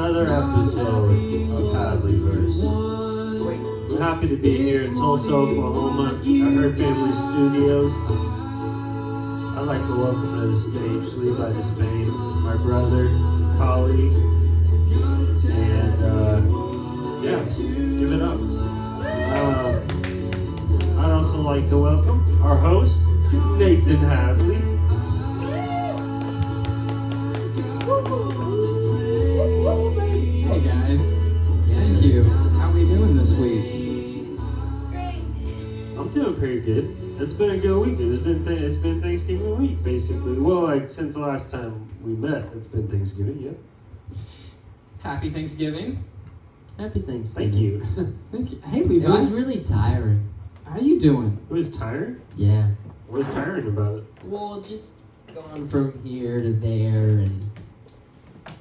another episode of Hadley-Verse. I'm happy to be here in Tulsa, Oklahoma, at Her Family Studios. I'd like to welcome to the stage Levi Despain, my brother, colleague, and give it up. I'd also like to welcome our host, Nathan Hadley. Hey guys, thank you. How are we doing this week? I'm doing pretty good. It's been a good week. It's been Thanksgiving week, basically. Well, like since the last time we met, it's been Thanksgiving. Yeah. Happy Thanksgiving. Happy Thanksgiving. Thank you. Thank you. Hey Levi, It was really tiring. how you doing? It was tired. Yeah. What was tiring about it? Well, just going from here to there and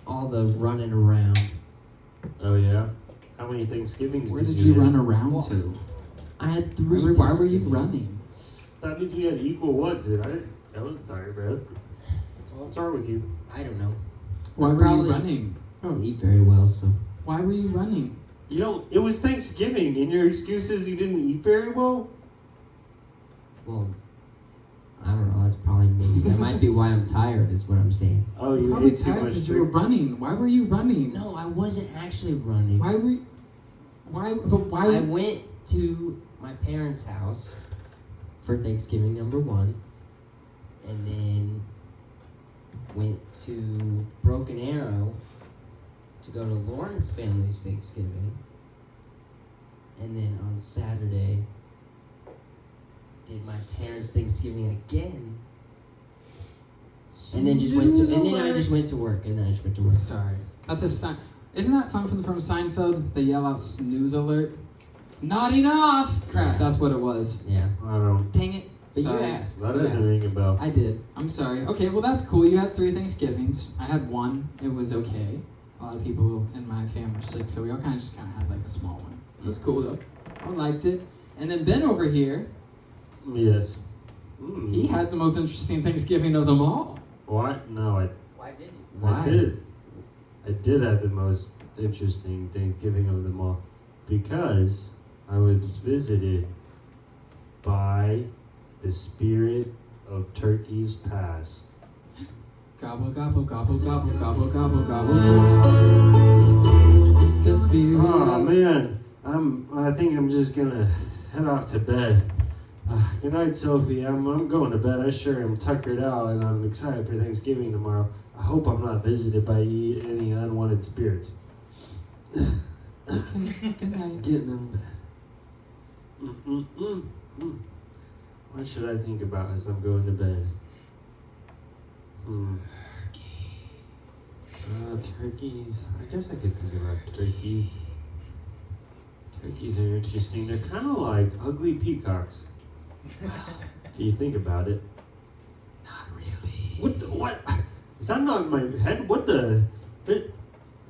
all the running around. Oh yeah. How many Thanksgivings? Where did you you have? run around to? I had 3 Why were you Thanksgivings. running? That means we had equal what, dude? I wasn't tired, bro. What's wrong with you? I don't know. Why were Probably- you running? I don't eat very well, so. Why were you running? You don't. It was Thanksgiving, and your excuse is you didn't eat very well. Well, I don't know. That's probably maybe. That might be why I'm tired, is what I'm saying. Oh, you Probably ate too tired much. because you were running. Why were you running? No, I wasn't actually running. Why were? Why? I went to my parents' house for Thanksgiving #1, and then went to Broken Arrow to go to Lauren's family's Thanksgiving, and then on Saturday did my parents' Thanksgiving again, and then I just went to work, Sorry, that's a sign. Isn't that something from Seinfeld? They yell out "snooze alert." Not enough. Crap, Yeah. that's what it was. Yeah, I don't. Dang it. but Sorry. you asked. That you doesn't asked. ring a bell. I did. I'm sorry. Okay, well that's cool. You had 3 Thanksgivings. I had 1. It was okay. A lot of people in my family were sick, so we all kind of had like a small one. It was cool though. I liked it. And then Ben over here, Yes. he had the most interesting Thanksgiving of them all. What? No, Why did you? Why? I did have the most interesting Thanksgiving of them all because I was visited by the spirit of turkeys past. Gobble gobble gobble gobble gobble gobble gobble. The spirit. Oh of- man, I think I'm just gonna head off to bed. Good night, Sophie. I'm going to bed. I sure am tuckered out, and I'm excited for Thanksgiving tomorrow. I hope I'm not visited by any unwanted spirits. Okay, good night. Getting in bed. What should I think about as I'm going to bed? Turkeys. I guess I could think about turkeys. Turkeys are interesting. They're kind of like ugly peacocks. Do you think about it? Not really. What? Is that not in my head? What the?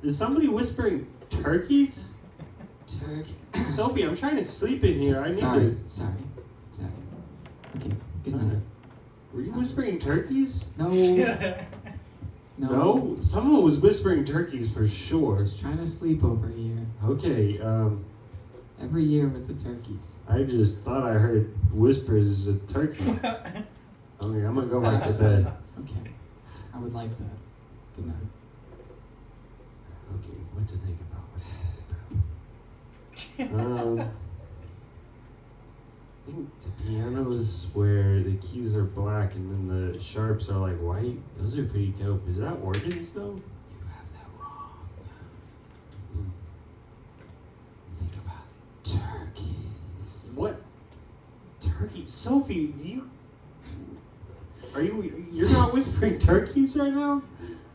Is somebody whispering turkeys? Turkey. Sophie, I'm trying to sleep in here. I need Sorry. to. Okay, good night. Were you whispering turkeys? No. No? Someone was whispering turkeys for sure. Just trying to sleep over here. Okay, Every year with the turkeys. I just thought I heard whispers of turkey. I'm gonna go back to bed. Okay. I would like that. Good night. Okay, what to think about? I think the pianos where the keys are black and then the sharps are like white. Those are pretty dope. Is that organs though? You have that wrong. Mm. Think about turkeys. What? Turkey? Sophie, you're not whispering turkeys right now?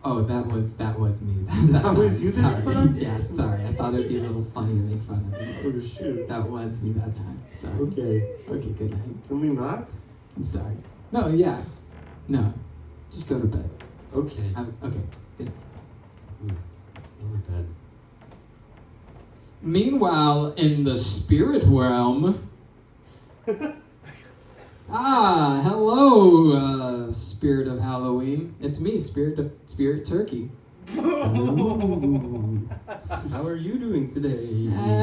Oh, that was me. That was you this Sorry. time? Yeah, sorry. I thought it'd be a little funny to make fun of you. Oh shit. That was me that time. Sorry. Okay. Okay, good night. Can we not? I'm sorry. No, yeah. No. Just go to bed. Okay. Okay, good night. Go to bed. Meanwhile, in the spirit realm... hello, spirit of Halloween. It's me, Spirit Turkey. Ooh. How are you doing today?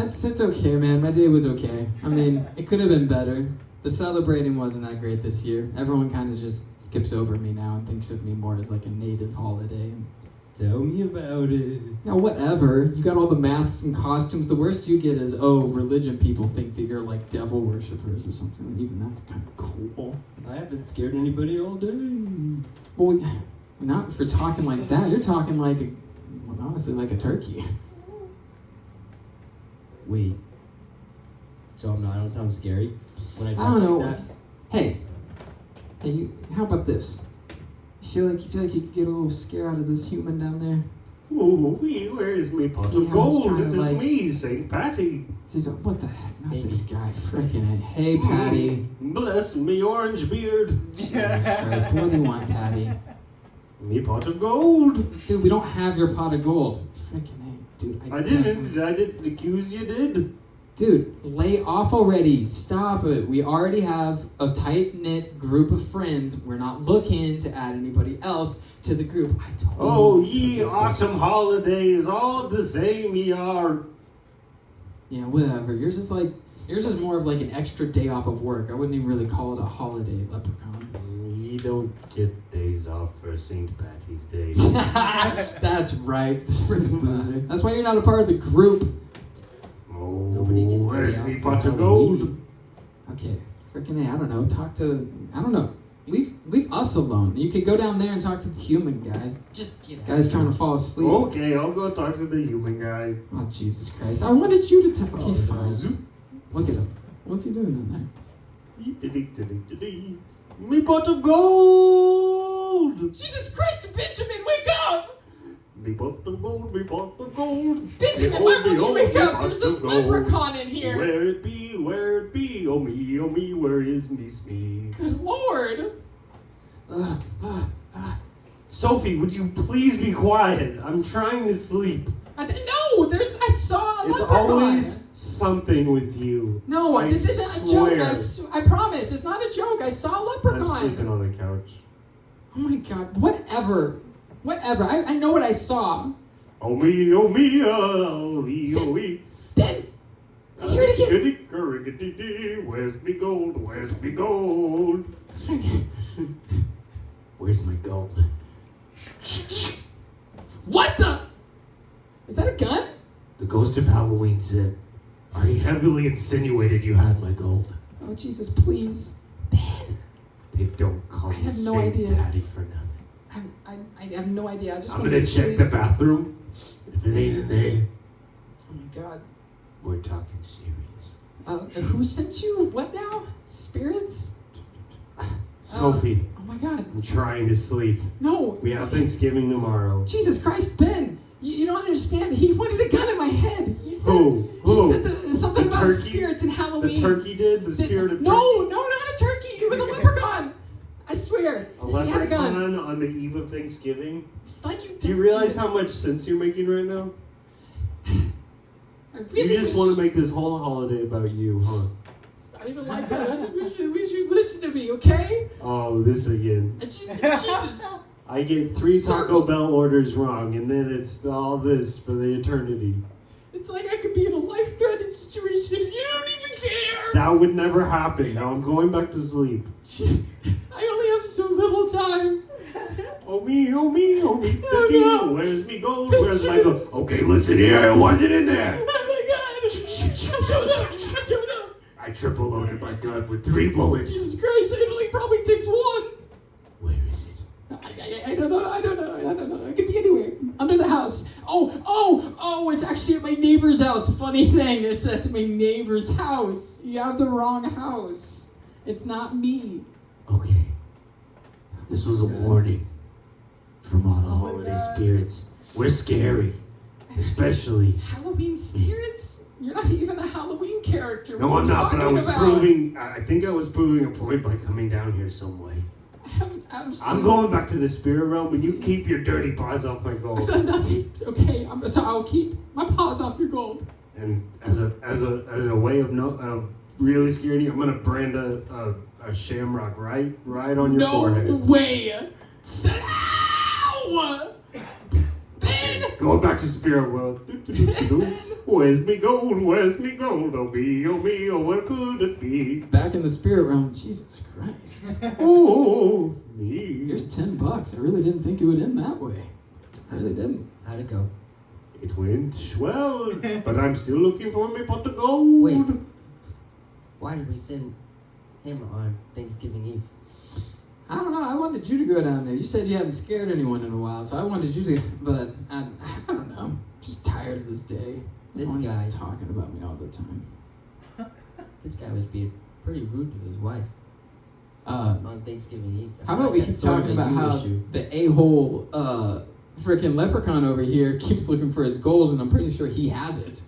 It's okay, man. My day was okay. I mean, it could have been better. The celebrating wasn't that great this year. Everyone kind of just skips over me now and thinks of me more as like a native holiday. Tell me about it. Now, whatever. You got all the masks and costumes. The worst you get is, oh, religion people think that you're like devil worshippers or something. And even that's kind of cool. I haven't scared anybody all day. Well, not for talking like that. You're talking like, honestly, like a turkey. Wait. So I don't sound scary when I I talk don't know. like that? Hey, how about this? You feel like you could get a little scare out of this human down there? Ooh, where's me pot See of how it's gold? trying It to, is like- me, St. Patty. So, what the heck? Not Hey. this guy. Frickin' Hey, Patty. Bless me orange beard. Jesus Christ. What do you want, Patty? Me pot of gold. Dude, we don't have your pot of gold. Frickin' hey. Dude, I didn't accuse you did. Dude, lay off already. Stop it. We already have a tight-knit group of friends. We're not looking to add anybody else to the group. I told Oh, you. ye autumn holidays, all the same ye are. Yeah, whatever. Yours is more of like an extra day off of work. I wouldn't even really call it a holiday, leprechaun. Ye don't get days off for St. Patty's Day. That's right. This freaking loser. That's why you're not a part of the group. Oh, Nobody gets where's day off me for pot of Halloween. gold? Okay, freaking A, I don't know. I don't know. Leave us alone. You could go down there and talk to the human guy. Just get Guy's trying to fall asleep. Okay, I'll go talk to the human guy. Oh, Jesus Christ. I wanted you to talk. Okay, fine. Look at him. What's he doing in there? Me pot of gold! Jesus Christ, Benjamin, wake up! Me pot of gold, me pot of gold. Benjamin, Behold, why won't you behold, wake me up? pot There's a of gold. leprechaun in here. Where it be, where it be, oh me, where is me smee? Good Lord. Sophie, would you please be quiet? I'm trying to sleep. I saw a It's leprechaun. always something with you. No, I this isn't a swear. joke. I promise. It's not a joke. I saw a leprechaun. I'm sleeping on the couch. Oh my God. Whatever. I know what I saw. Oh me, oh me, oh me, oh me. Ben, I hear it again. Rickety-dee, where's me gold? Where's me gold? Where's my gold? What the? Is that a gun? The ghost of Halloween said, I heavily insinuated you had my gold. Oh, Jesus, please. Ben, They don't call I you have no Saint idea. Patty for nothing. I have no idea. I just I'm wanted gonna to check sleep. the bathroom. If it ain't in there, Oh my God. we're talking serious. Who sent you? What now? Spirits? Sophie, Oh my God. I'm trying to sleep. No. We have Thanksgiving tomorrow. Jesus Christ, Ben. You don't understand. He pointed a gun at my head. He said, Who? He said something The about turkey? spirits and Halloween. The turkey did? The spirit of turkey? No, not a turkey. It was a leprechaun. I swear. A He had a gun. leprechaun on the eve of Thanksgiving? It's like you Do you don't realize even- how much sense you're making right now? I really You just wish- want to make this whole holiday about you, huh? It's not even like that. I just wish you listen to me, okay? Oh, this again. Jesus. I get 3 Taco Circles. Bell orders wrong, and then it's all this for the eternity. It's like I could be in a life-threatening situation and you don't even care. That would never happen. Now I'm going back to sleep. I only have so little time. Oh me, oh me, oh me, Oh, no. where's me gold? Where's my gold? Okay, listen here, it wasn't in there. Oh my God. I don't know. I triple loaded my gun with 3 bullets. Jesus Christ, it only probably takes one. Where is it? I don't know. It could be anywhere. Under the house. Oh, it's actually at my neighbor's house. Funny thing, it's at my neighbor's house. You have the wrong house. It's not me. Okay. This was a warning from all the holiday spirits. We're scary. Especially. Halloween spirits? You're not even a Halloween character. No, What I'm are you not, but I was talking I think I was proving a point by coming down here some way. I haven't absolutely. I'm going back to the spirit realm, and you keep your dirty paws off my gold. I've done nothing. Okay, so I'll keep my paws off your gold. And as a way of really scaring you, I'm gonna brand a shamrock right on your forehead. No way. Ow! Ben! Going back to spirit world. Where's me gold? Where's me gold? Oh me, oh, what could it be? Back in the spirit realm. Jesus Christ. Oh, me. Here's $10. I really didn't think it would end that way. I really didn't. How'd it go? It went well, but I'm still looking for me pot of gold. Wait. Why did we send him on Thanksgiving Eve? I don't know. I wanted you to go down there. You said you hadn't scared anyone in a while, so I wanted you to. But I don't know. I'm just tired of this day. This Everyone's guy. talking about me all the time. This guy was being pretty rude to his wife on Thanksgiving Eve. How about we keep talking about how the a-hole freaking leprechaun over here keeps looking for his gold, and I'm pretty sure he has it.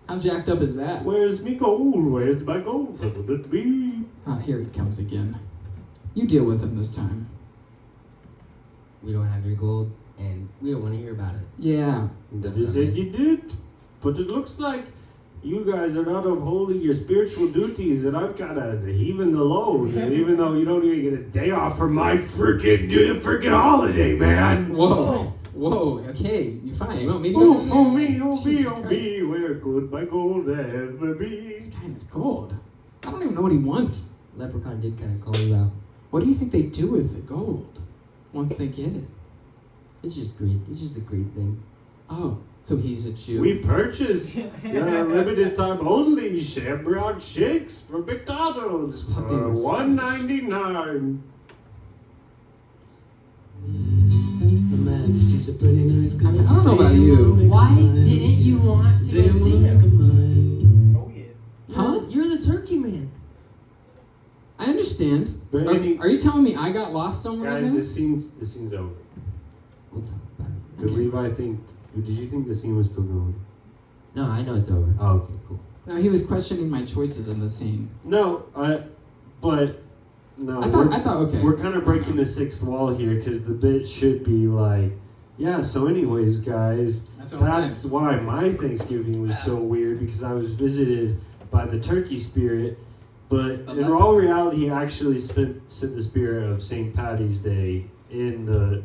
How jacked up is that? Where's me gold? Where's my gold? What would it be? Oh, here he comes again. You deal with him this time. We don't have your gold, and we don't want to hear about it. Yeah. You said you did, but it looks like you guys are not upholding your spiritual duties, and I'm kind of heaving the load. And even though you don't even get a day off for my freaking holiday, man. Whoa. Whoa. Okay. You're fine. You want me to go? Oh me, oh me, Jesus oh Christ. me, where could my gold ever be? This guy is cold. I don't even know what he wants. Leprechaun did kind of call you out. What do you think they do with the gold once they get it? It's just greed. It's just a greed thing. Oh, so he's a Jew. We purchase your limited time only Shamrock Shakes from McDonald's Thought they for were $1.99. I don't know about you. Why didn't you want to go see him? Oh yeah. Huh? You're the turkey man. I understand. But Are you telling me I got lost somewhere in guys, there? the scene's over. We'll talk about it. Did Levi think? Did you think the scene was still going? No, I know it's over. Oh, okay, cool. No, he was questioning my choices in the scene. No, but no. I thought okay. We're kind of breaking the sixth wall here because the bit should be like, yeah. So, anyways, guys, That's what I'm that's saying. why my Thanksgiving was so weird because I was visited by the turkey spirit. But The in leper. all reality, he actually sent the spirit of St. Patty's Day in the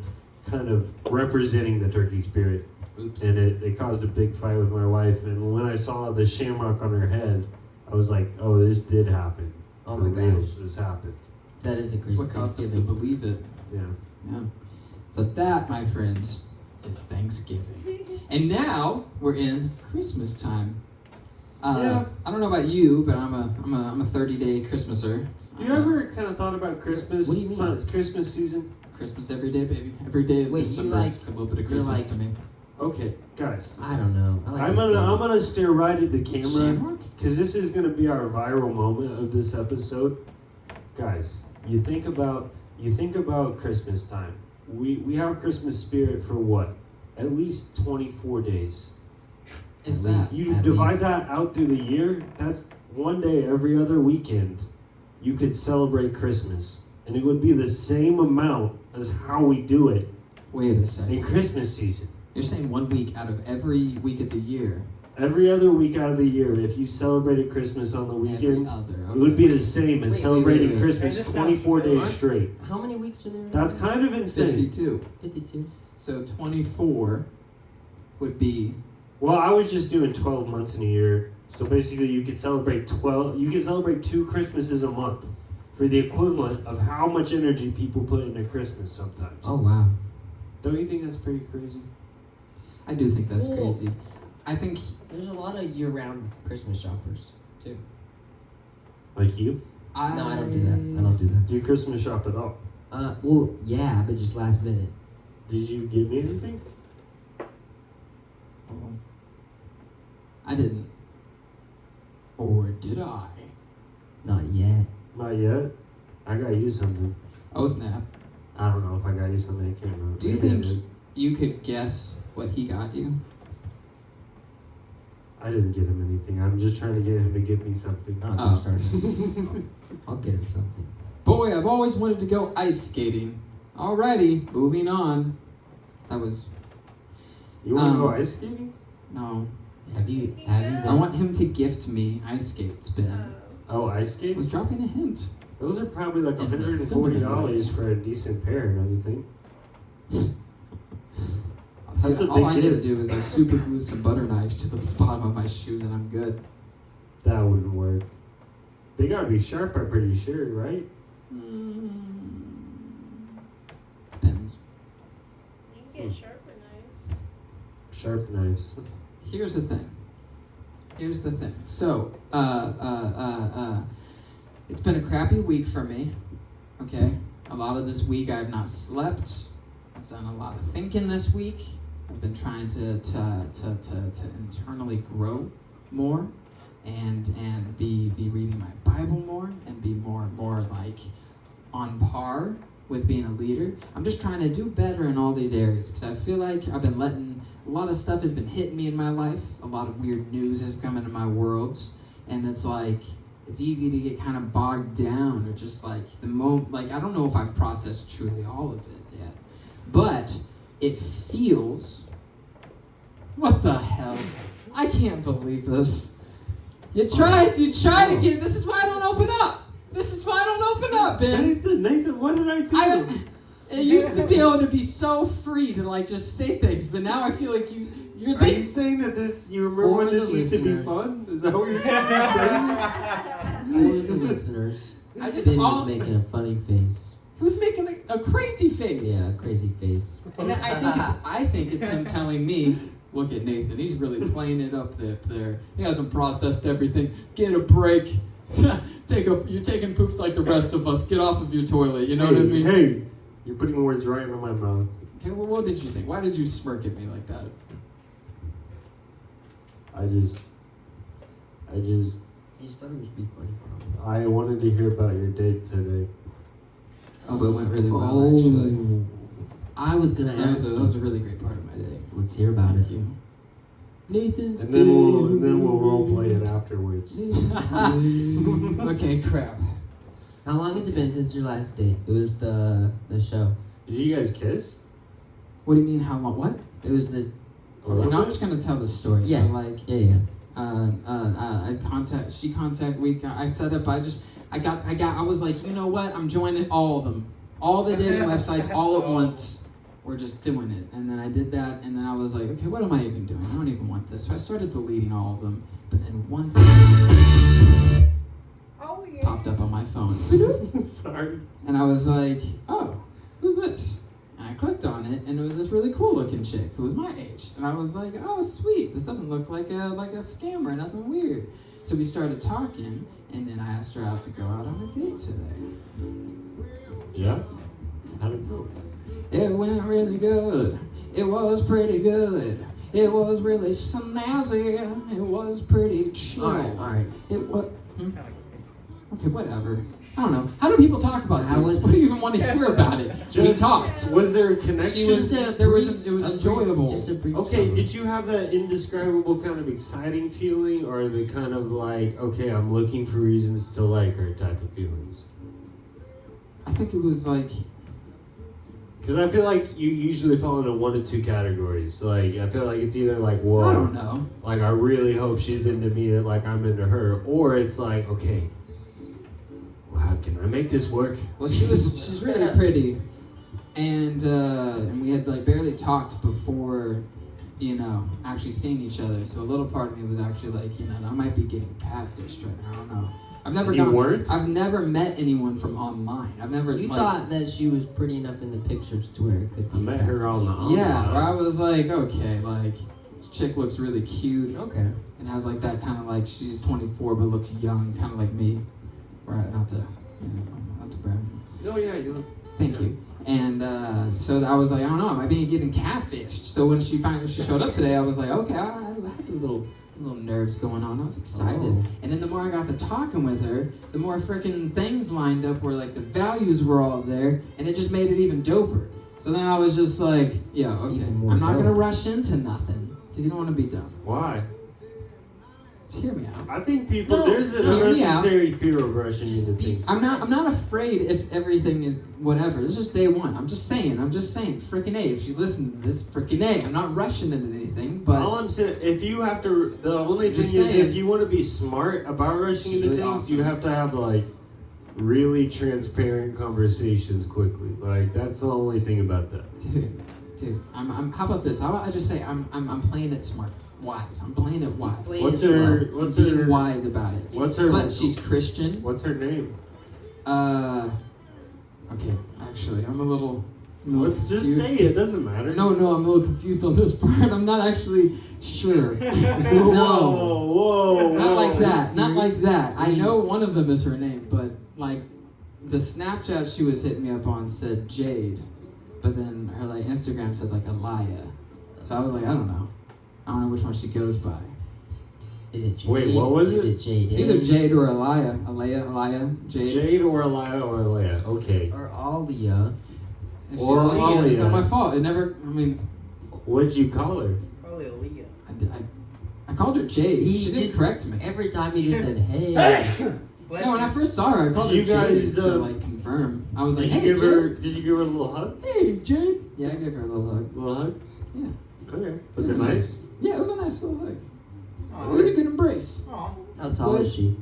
kind of representing the turkey spirit. Oops. And it caused a big fight with my wife. And when I saw the shamrock on her head, I was like, oh, this did happen. Oh For my reals, gosh. this happened. That is a That's great what caused him to Thanksgiving. believe it. Yeah. Yeah. So that, my friends, is Thanksgiving. And now we're in Christmas time. Yeah. I don't know about you, but I'm a 30-day Christmaser. You ever kind of thought about Christmas? What do you mean? Christmas season? Christmas every day, baby. Every day of Wait, you December like- is a little bit of you're Christmas like- to me. Okay, guys. I don't know. I like I'm the gonna stare right at the camera Shamrock? because this is gonna be our viral moment of this episode. Guys, you think about Christmas time. We have Christmas spirit for what? At least 24 days. If At that. least. You At divide least. that out through the year, that's one day every other weekend you could celebrate Christmas. And it would be the same amount as how we do it Wait a in second. Christmas season. You're saying 1 week out of every week of the year. Every other week out of the year, if you celebrated Christmas on the Every weekend, other. it would be the okay. same as Wait, celebrating wait. Christmas That just 24 sounds days hard. straight. How many weeks are there? That's kind of insane. 52. 52. So 24 would be Well, I was just doing 12 months in a year. So basically you could celebrate 2 Christmases a month for the equivalent of how much energy people put into Christmas sometimes. Oh wow. Don't you think that's pretty crazy? I do think that's Cool. crazy. I think There's a lot of year-round Christmas shoppers too. Like you? No, I don't do that. I don't do that. Do you Christmas shop at all? Well, yeah, but just last minute. Did you get me anything? I didn't. Or did I? Not yet. Not yet. I got you something. Oh snap. I don't know if I got you something. I can't remember. Do you Maybe I think did. you could guess what he got you? I didn't get him anything. I'm just trying to get him to give me something. Oh, Oh. don't start. I'll get him something. Boy, I've always wanted to go ice skating. Alrighty, moving on. That was You want to go Um, ice skating? no. Have you been? I want him to gift me ice skates, Ben. Oh, ice I skates? was dropping a hint. Those are probably like In the $140 for a decent pair, don't you think? I'll That's a all big I need to deal. do is like super glue some butter knives to the bottom of my shoes and I'm good. That wouldn't work. They gotta be sharp, I'm pretty sure, right? Depends. You can get sharper knives. Sharp knives. Here's the thing. So, it's been a crappy week for me. Okay? A lot of this week I have not slept. I've done a lot of thinking this week. I've been trying to internally grow more and be reading my Bible more and be more like on par with being a leader. I'm just trying to do better in all these areas because I feel like I've been letting a lot of stuff has been hitting me in my life. A lot of weird news has come into my worlds, and it's like it's easy to get kind of bogged down or just like the moment. Like I don't know if I've processed truly all of it yet, but it feels. What the hell? I can't believe this. You try to get. This is why I don't open up. Ben. Nathan, what did I do? It used to be able to be so free to like just say things, but now I feel like you're Are you saying that you remember when this used to be fun? Is that what you're saying? For the listeners, I just Ben was making a funny face. He was making a crazy face. Yeah, a crazy face. And I think it's him telling me, look at Nathan, he's really playing it up there. He hasn't processed everything. Get a break. You're taking poops like the rest of us. Get off of your toilet. You know what I mean? Hey, you're putting words right in my mouth. Okay, well, what did you think? Why did you smirk at me like that? I just You just thought it would be funny, probably. I wanted to hear about your date today. Oh, but it went really well, actually. I was gonna ask. That was a really great part of my day. Let's hear about Thank it. you. Nathan's And then we'll role play it afterwards. Okay, crap. How long has it been since your last date? It was the show. Did you guys kiss? What do you mean, how long? What? It was the. Okay, now I'm just gonna tell the story. Yeah. So, like, Yeah. I set up, I was like, you know what? I'm joining all of them. All the dating websites all at once. We're just doing it. And then I did that, and then I was like, okay, what am I even doing? I don't even want this. So I started deleting all of them. But then one thing popped up on my phone. Sorry. And I was like, oh, who's this? And I clicked on it, and it was this really cool looking chick who was my age. And I was like, oh, sweet. This doesn't look like a scammer, nothing weird. So we started talking, and then I asked her out to go out on a date today. Yeah? How'd it go? It went really good. It was pretty good. It was really snazzy. It was pretty chill. Alright. It was... Okay, whatever. I don't know. How do people talk about dates? What do you even want to hear about it? We talked. Was there a connection? It was enjoyable. Just a brief Okay, summary. did you have that indescribable kind of exciting feeling, or the kind of like, okay, I'm looking for reasons to like her type of feelings? I think it was like... Because I feel like you usually fall into one of two categories. Like, I feel like it's either like, whoa, I don't know. like I really hope she's into me, like I'm into her, or it's like, okay, wow, can I make this work? Well, she's really pretty, and we had like barely talked before, actually seeing each other. So a little part of me was actually like, I might be getting catfished right now. I don't know. I've never met anyone from online. I've never. You thought that she was pretty enough in the pictures to where it could be. I met her on the online. Yeah, where I was like, okay, like this chick looks really cute. Okay. And has like that kind of like she's 24 but looks young, kind of like me. Right? Not to brag. Oh yeah, you look. Thank you. And so I was like, I don't know, am I getting catfished? So when she showed up today, I was like, okay, I had a little nerves going on. I was excited. Oh. And then the more I got to talking with her, the more freaking things lined up where like the values were all there, and it just made it even doper. So then I was just like, yeah, okay, I'm not going to rush into nothing because you don't want to be dumb. Why? Just hear me out. I think there's an unnecessary fear of rushing into things. I'm not afraid if everything is whatever. This is just day one. I'm just saying. Freaking A. If you listen to this, freaking A. I'm not rushing into anything, but all I'm saying, the only thing is, if you want to be smart about rushing into really things, awesome. you have to have like really transparent conversations quickly. Like that's the only thing about that. dude, Dude, I'm. How about this? How about I just say I'm playing it smart, wise. I'm playing it wise. What's Being her wise about it. What's her? But she's Christian. What's her name? Okay. Actually, I'm a little. Just confused. say it. Doesn't matter. No, I'm a little confused on this part. I'm not actually sure. Whoa. Not like that. Not like that. I know one of them is her name, but like the Snapchat she was hitting me up on said Jade, but then her like Instagram says like Alaya. So I was like, I don't know which one she goes by. Is it Jade? Wait, what was Is it? it Jade? It's either Jade or Alaya, Jade. Jade or Alaya or Alea. Okay. Or Alia. If Or she's listening, it's not Alia. my fault. It never. I mean, What'd you call her? Probably Aaliyah. I called her Jade. She didn't just- correct me. Every time he just said, hey. No, when I first saw her, I called her Did you Jade guys, to like confirm. I was like, Did hey, you give Jade. her? Did you give her a little hug? Hey, Jade. Yeah, I gave her a little hug. Little hug? Yeah. Okay. Was it nice? Yeah, it was a nice little hug. Aw. It was a good embrace. Aw. How tall is she?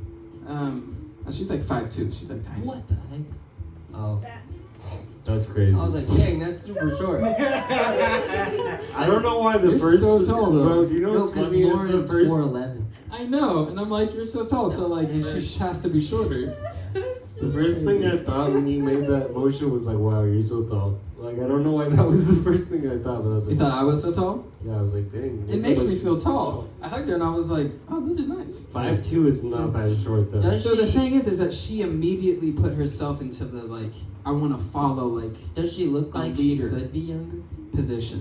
She's like 5'2". She's like tiny. What the heck? Oh. That's crazy. I was like, dang, that's super short. I don't know why the You're first. so tall, though. Bro, do you know No, what's because funny? Is the Lauren's first. 4'11". I know, and I'm like, you're so tall, so like, and she has to be shorter. The first thing I thought when you made that motion was like, wow, you're so tall. Like, I don't know why that was the first thing I thought, but I was like, You thought I was so tall? yeah, I was like, dang. It makes me feel tall. I hugged her and I was like, oh, this is nice. 5'2" is not that short though. Does So the she- thing is that she immediately put herself into the like, I want to follow like Does she look A like leader. she could be younger? position.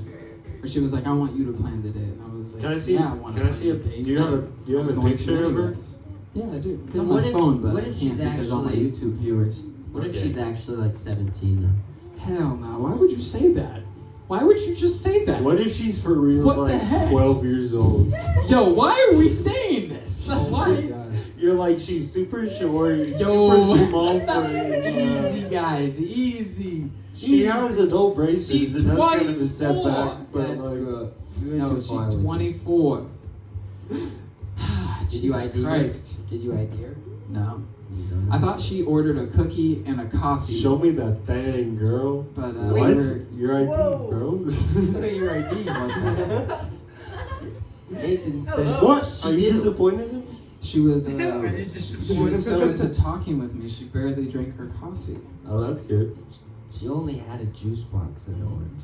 Where she was like, I want you to plan the date. And I was like, Can I see? yeah, I want Can to I plan see a? the Do date. you have a? Do you I have was a going to picture of her? anyways. Yeah, I do. It's So on what my if- phone, but what I if can't she's because all my actually- YouTube viewers. What if Okay. she's actually like 17 though? Hell no. Why would you say that? Why would you just say that? What if she's for real What the like heck? 12 years old? Yo, why are we saying this? Why? You're like, she's super short, Yo, super small that's not for easy, guys. Easy. She has adult braces, She's and that's kind of a 24. setback. But That's like, gross. You went No, too she's far with it. 24. Did you Jesus ID her? Christ. Did you ID her? No. I thought she ordered a cookie and a coffee. show me that thing, girl. But What? we were, Your ID, Whoa. bro? Your ID. Nathan said, Hello. What? She Are you did- disappointed in me? she was Are you she was so into talking with me, she barely drank her coffee. Oh, that's good. She only had a juice box and orange.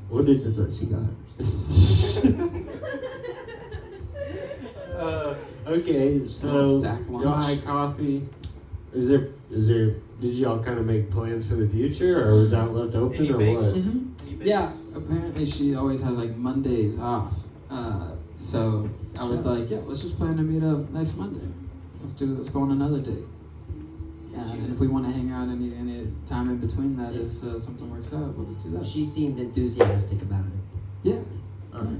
What did? That's what she got. Okay, so Sack y'all lunch. had coffee. Is there? Did y'all kind of make plans for the future, or was that left open, Any or bake? what? Yeah, apparently she always has like Mondays off. So I was like, yeah, let's just plan to meet up next Monday. Let's go on another date. And if we want to hang out any time in between that, if something works out, we'll just do that. She seemed enthusiastic about it. Yeah. Alright.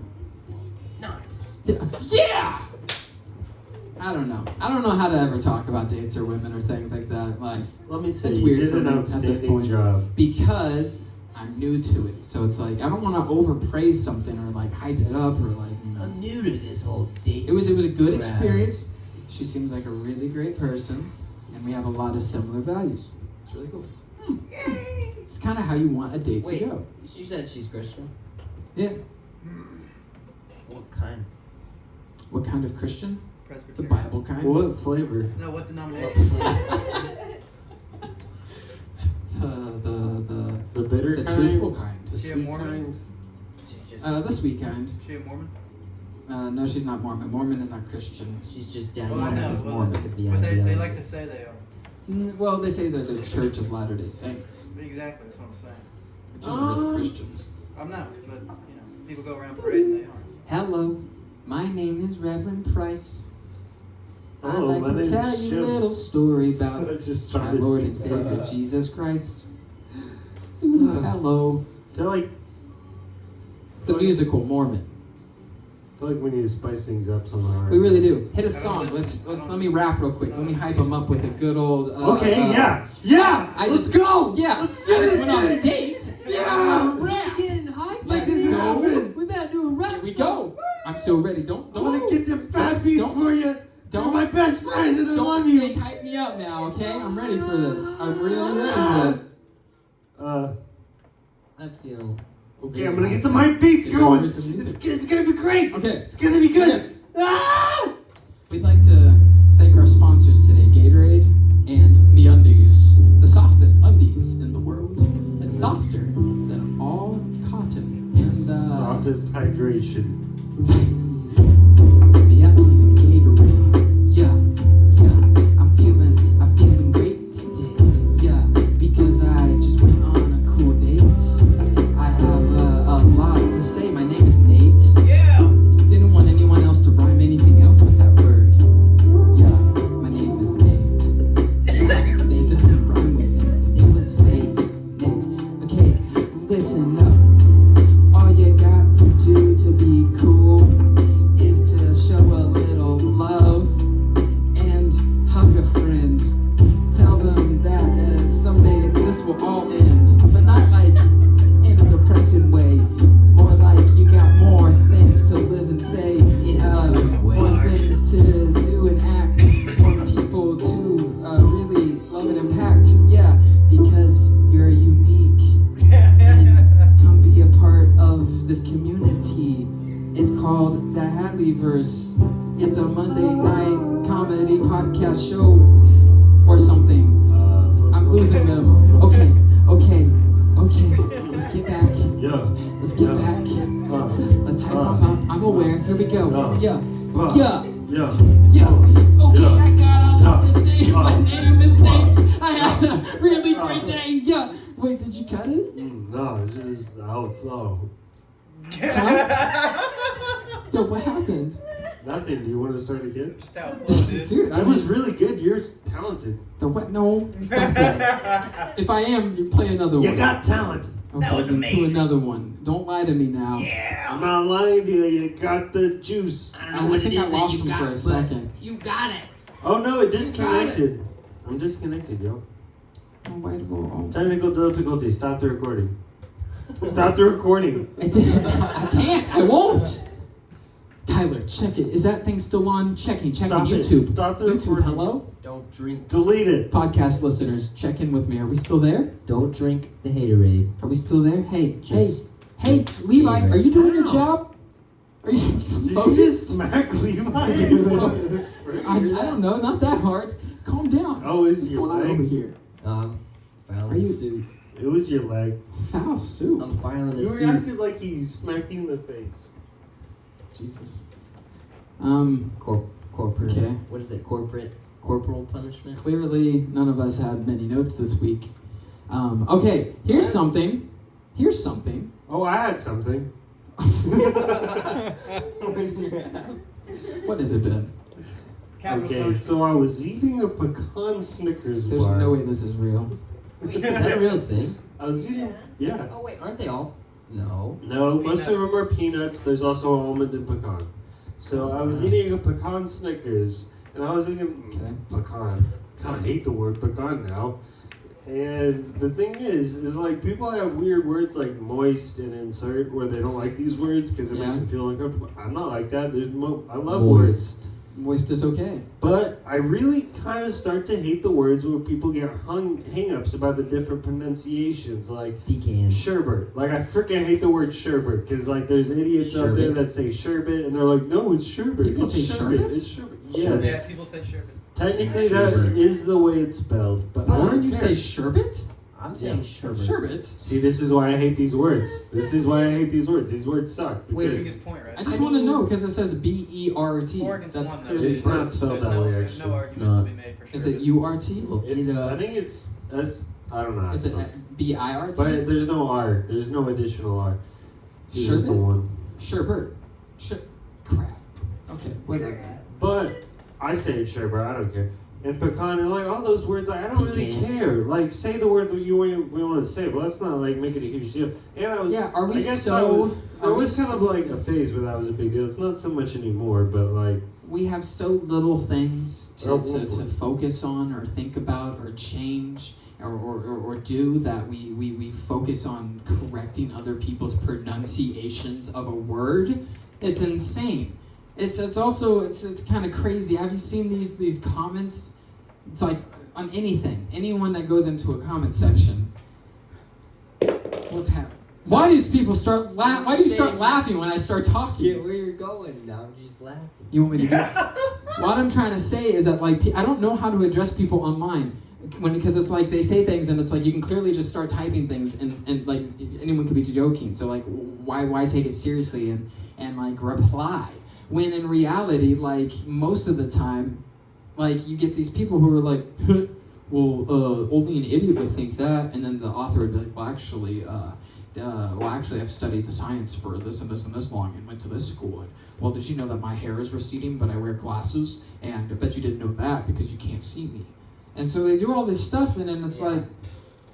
Nice. Yeah! I don't know how to ever talk about dates or women or things like that. Like, Let me say, It's you weird did for an me at this outstanding point. job. because I'm new to it. So it's like, I don't want to overpraise something or like hype it up or like, you know. I'm new to this whole date. It was a good crowd. experience. She seems like a really great person, and we have a lot of similar values. It's really cool. It's kind of how you want a date Wait, to go. she said she's Christian? Yeah. What kind? What kind of Christian? The Presbyterian. Bible kind. What flavor? No, what denomination? The bitter The kind? truthful kind. The Is she a sweet Mormon? kind? The sweet kind. Is she a Mormon? No, she's not Mormon. Mormon is not Christian. She's just down Well, I there know, as but- Mormon. Look at the But idea. they like to say they are. Well, they say they're the Church of Latter-day Saints, Exactly, that's what I'm saying. which isn't really Christians. I'm not, but people go around parading they aren't. Hello, my name is Reverend Price. I'd Hello, like my to name's tell you a Shim. little story about I just my tried to Lord sing. and Savior Jesus Christ. Ooh, hello. I feel like It's the musical Mormon. we need to spice things up somehow. We really do. Hit a song. Let me rap real quick. Let me hype them up with a good old. Yeah. Let's go. Yeah. Let's I do just this went on a thing. date. Yeah. I'm gonna rap. Getting hyped. Let's this go. happen. We better do a rap. Here we go. I'm so ready. Don't I want to get them fat feet Don't- for you. You're my best friend, and I love Don't you. fake hype me up now, okay? I'm ready for this. I'm really ready for this. I feel Okay, I'm gonna get some high beats going. Where's the music? It's gonna be great. Okay. It's gonna be good. Ah! We'd like to thank our sponsors today, Gatorade and MeUndies, the softest undies in the world. It's softer than all cotton. And Softest hydration. MeUndies and Gatorade. Yeah. I'm feeling great today. Yeah, because I just went on a cool date. I have a lot to say. My name is Nate. Yeah. Didn't want anyone else to rhyme anything else with that word. Yeah, my name is Nate. It doesn't rhyme with anything. It was Nate. Okay, listen up. All you got to do to be cool is to show a little love and hug a friend. Tell them that someday this will all end, but not like in a depressing way. More like you got more things to live and say, more things to do and act, more people to really love and impact. Yeah, because you're unique. And come be a part of this community. It's called the Hadley-Verse. It's a Monday night comedy podcast show or something. I'm losing them. Okay. Let's get back. Yeah. Let's get back. Let's hype them up. I'm aware. Here we go. Yeah. Okay, I got a lot to say. My name is Nate. I had a really great day. Yeah. Wait, did you cut it? No, it's just how it flow. Huh? Yo, what happened? Nothing. Do you want to start again? Just how it flows, dude. Dude, That was really good. You're talented. the what? No, stop that. If I am, you play another You one. got talent. Okay, That was then amazing. to another one. Don't lie to me now. I'm not lying to you. You got the juice. I don't know what I think it I is that lost you him got, for a but second. You got it. Oh no, it disconnected. I'm disconnected, yo. Oh, wait, oh. Technical difficulty. Stop the recording. Stop the recording. I can't. I won't. Tyler, check it. Is that thing still on? Checking Stop it. YouTube. Stop the YouTube, recording. hello? Don't drink. Delete it. Podcast listeners, check in with me. Are we still there? Don't drink the haterade. Are we still there? Hey, Just hey, Levi, Gatorade. are you doing your job? Are you Did you focused? just smack Levi? I don't know, not that hard. Calm down. Oh, is What's your going on over leg? here? I'm Are filing you- a suit. It was your leg. Foul soup. I'm filing a You suit. reacted like he smacked you in the face. Jesus. Corporate. Okay. What is it? Corporal punishment. Clearly, none of us had many notes this week. Okay, here's something. Oh, I had something. What has it been? Okay, so I was eating a pecan Snickers There's bar. no way this is real. Is that a real thing? I was eating. Yeah. Oh wait, aren't they all? No. No, most of them are peanuts. There's also almond and pecan. So I was eating a pecan Snickers, and I was eating pecan. God, I hate the word pecan now. And the thing is like people have weird words like moist and insert where they don't like these words because it makes Yeah. them feel uncomfortable. I'm not like that. I love Moist. words. Moist is okay. But I really kind of start to hate the words where people get hang-ups about the different pronunciations, like Pecan. sherbet. Like, I freaking hate the word sherbet, because, like, there's idiots out there Sherbet. that say sherbet, and they're like, no, it's sherbet. People It's say sherbet. sherbet? It's sherbet. Sherbet. Yes. Yeah, people say sherbet. Technically, that Sherbet. is the way it's spelled, but I Lauren, don't you care. say sherbet? I'm saying Yeah. sherbet. Sherbet? See, this is why I hate these words. This is why I hate these words. These words suck. Wait, Because Biggest point, right? I just want to know because it says B-E-R-T. Oregon's That's one, though. clearly It's not not. spelled There's that no, way, there's actually. no It's argument not. to be made for Is sherbet. it U-R-T? Look it's, it I up. think it's, I don't know. how Is to it spell B-I-R-T? But there's no R. There's no additional R. It's just the Sherbet? one. Sherbet. Crap. Okay, whatever. But I say it's sherbet. I don't care. And pecan and like all those words, like, I don't really Pecan. care. Like, say the word that we want to say, but let's not like make it a huge deal. And I was, Yeah, are we I guess so- that was, there are we was kind of so- like a phase where that was a big deal. It's not so much anymore, but like We have so little things Oh, to focus on or think about or change or do that we focus on correcting other people's pronunciations of a word. It's insane. It's also kind of crazy. Have you seen these comments? It's like on anything. Anyone that goes into a comment section. What's happening? Why do people start Why do you start laughing when I start talking? Get where you're going now. I'm just laughing. You want me to do? What I'm trying to say is that like I don't know how to address people online because it's like they say things and it's like you can clearly just start typing things and like anyone could be joking. So like why take it seriously and like reply when in reality like most of the time like you get these people who are like well only an idiot would think that, and then the author would be like well actually I've studied the science for this and this and this long and went to this school. And, well, did you know that my hair is receding, but I wear glasses? And I bet you didn't know that because you can't see me. And so they do all this stuff, and then it's like...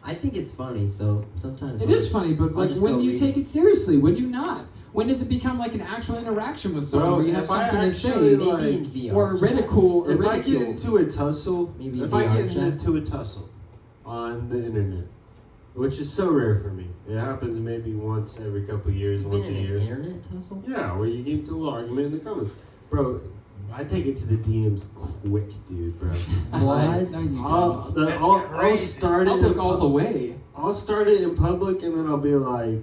I think it's funny, so sometimes... It is funny, but like, when do you take it seriously? When do you not? When does it become like an actual interaction with someone where you have something to say? Maybe in VR. Or ridicule. If I get into a tussle, Maybe if VR I get chat. into a tussle on the internet, which is so rare for me. It happens maybe once every couple of years, once a year. An internet tussle? Yeah, where you get into a little argument in the comments. Bro, I take it to the DMs quick, dude, bro. What? No, you I'll don't. start it. Public all the way. I'll start it in public, and then I'll be like,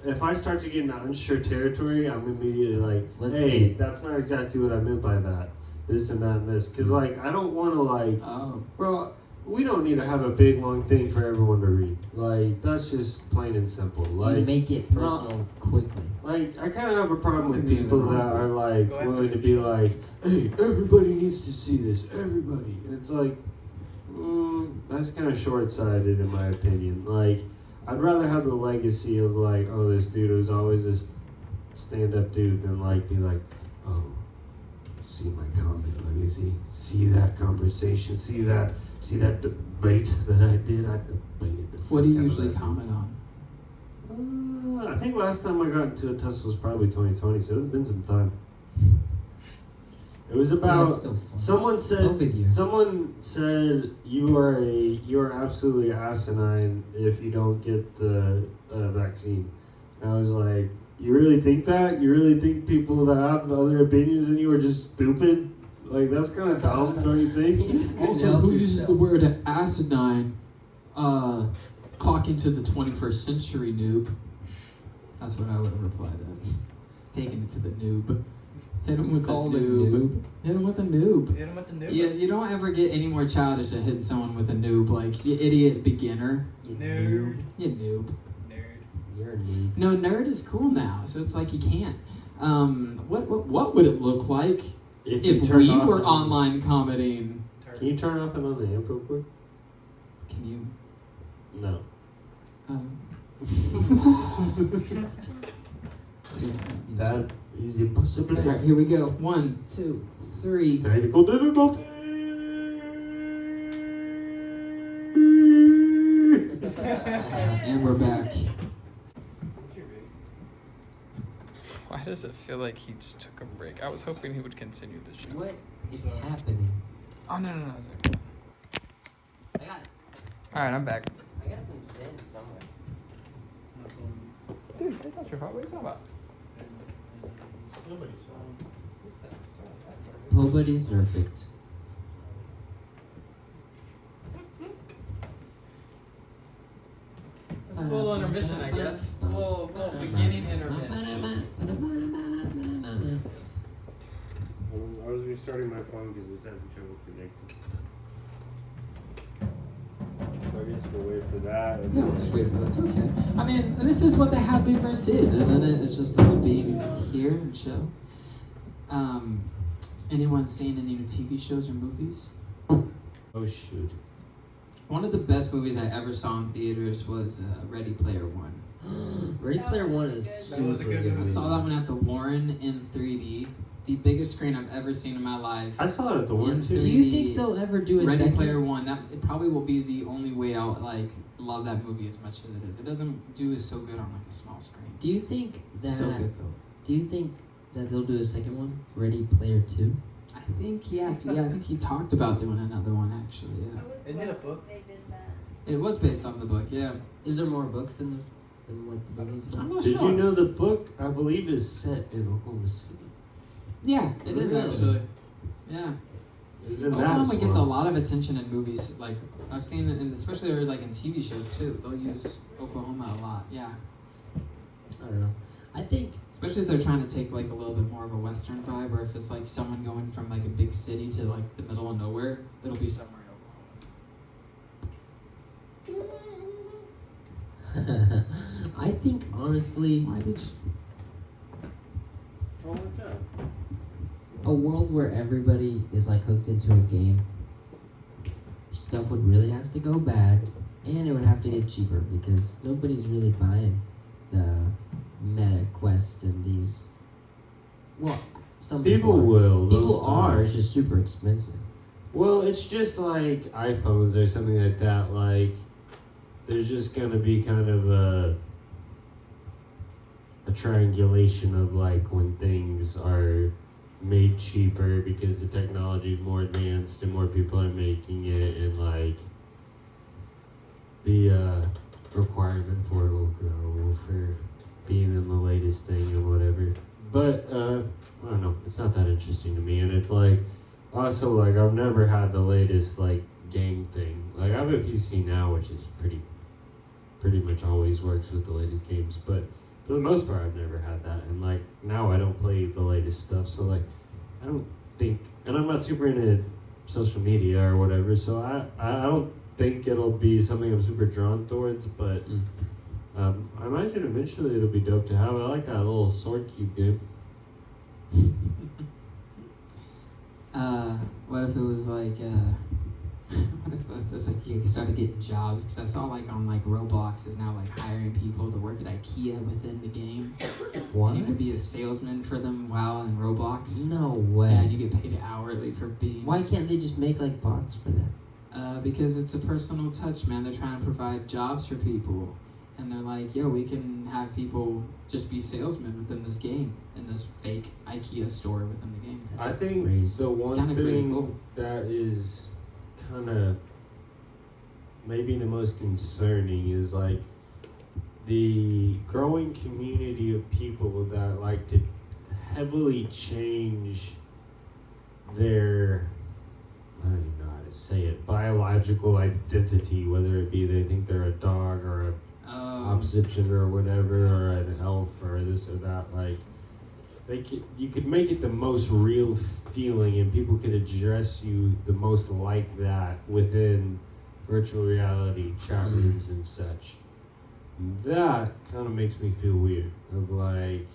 if I start to get into unsure territory, I'm immediately like, Let's hey, get it. that's not exactly what I meant by that. This and that and this. Because, like, I don't want to, like, Oh. bro, we don't need to have a big, long thing for everyone to read. Like, that's just plain and simple. Like, You make it personal quickly. like, I kind of have a problem with Yeah. people that are, like, Go ahead. willing to be like, hey, everybody needs to see this. Everybody. And it's like, that's kind of short-sighted in my opinion. Like, I'd rather have the legacy of, like, oh, this dude was always this stand-up dude than, like, be like, oh, see my comment legacy. See that conversation. See that debate that I did. I debated the What do you fuck out of usually that. comment on? I think last time I got into a tussle was probably 2020, so it's been some time. It was about That's so funny. someone COVID said you are absolutely asinine if you don't get the vaccine. And I was like, you really think that? You really think people that have other opinions than you are just stupid? Like, that's kind of dumb, don't you think? Also, who uses the word asinine? Clock into the 21st century, noob. That's what I would have replied as. Taking it to the noob. Hit him with the Call it noob. Hit him with a noob. Hit him with the new. Yeah, you don't ever get any more childish than hitting someone with a noob, like, you idiot beginner. You Nerd. You noob. Nerd. You're a noob. No, nerd is cool now, so it's like you can't. What would it look like you if turn we off were and- online commenting? Can you turn off and on the amp real quick? Can you? No. That is impossible. Alright, here we go. 1, 2, 3. Technical difficulty. And we're back. Why does it feel like he just took a break? I was hoping he would continue the show. What is happening? Oh, no. It's okay. I got Alright, I'm back. I got some sand somewhere. Dude, that's not your fault. What are you talking about? Nobody's perfect. It's a little intermission, I guess. A little beginning intermission. I was restarting my phone because it was having trouble connecting. So I guess we'll wait for that. Yeah, we'll just wait for that. It's okay. I mean, this is what the Hadley-Verse is, isn't it? It's just us being here and chill. Anyone seen any new TV shows or movies? Oh shoot. One of the best movies I ever saw in theaters was Ready Player One. Ready Player One is That was a super good good. I movie. saw that one at the Warren in 3D. The biggest screen I've ever seen in my life. I saw it at the one In too. Do you think they'll ever do a Ready second? Player One. That it probably will be the only way I'll like love that movie as much as it is. It doesn't do as so good on like a small screen. Do you think that? It's so good though. Do you think that they'll do a second one? Ready Player 2? I think I think he talked about doing another one actually. Yeah, Isn't it a book? They did that. it was based on the book. Yeah, Is there more books than what the movie's I'm about? not Did sure. you know the book, I believe, is set in Oklahoma City? Yeah, it is Really? actually. Yeah, Isn't that Oklahoma gets a slow? lot of attention in movies. Like I've seen it, and especially like in TV shows too. They'll use Oklahoma a lot. Yeah, I don't know. I think Especially if they're trying to take like a little bit more of a Western vibe, or if it's like someone going from like a big city to like the middle of nowhere, it'll be somewhere in Oklahoma. I think honestly, Why did you? Oh, okay. a world where everybody is like hooked into a game, stuff would really have to go bad, and it would have to get cheaper because nobody's really buying the Meta Quest and these. Well, some People are. will. People they'll are. start. It's just super expensive. Well, it's just like iPhones or something like that. Like, there's just gonna be kind of a triangulation of like when things are made cheaper because the technology is more advanced and more people are making it, and like the requirement for it will grow for being in the latest thing or whatever. But I don't know, it's not that interesting to me. And it's like also like I've never had the latest like game thing. Like I have a PC now, which is pretty much always works with the latest games, but for the most part I've never had that. And like now I don't play the latest stuff, so like I don't think, and I'm not super into social media or whatever, so I don't think it'll be something I'm super drawn towards, but I imagine eventually it'll be dope to have. I like that little sword cube game. What if it was like, what if it was like you started getting jobs? Because I saw like on like Roblox is now like hiring people to work at IKEA within the game. What? And you could be a salesman for them while in Roblox. No way. Yeah, and you get paid hourly for being. Why can't they just make like bots for that? Because it's a personal touch, man. They're trying to provide jobs for people. And they're like, yo, we can have people just be salesmen within this game, in this fake IKEA store within the game. I think crazy. the one kinda pretty thing cool. that is kind of maybe the most concerning is like the growing community of people that like to heavily change their, I don't even know how to say it, biological identity, whether it be they think they're a dog or a opposite gender or whatever, or an elf or this or that. Like you could make it the most real feeling, and people could address you the most like that within virtual reality chat rooms and such. That kind of makes me feel weird, of like,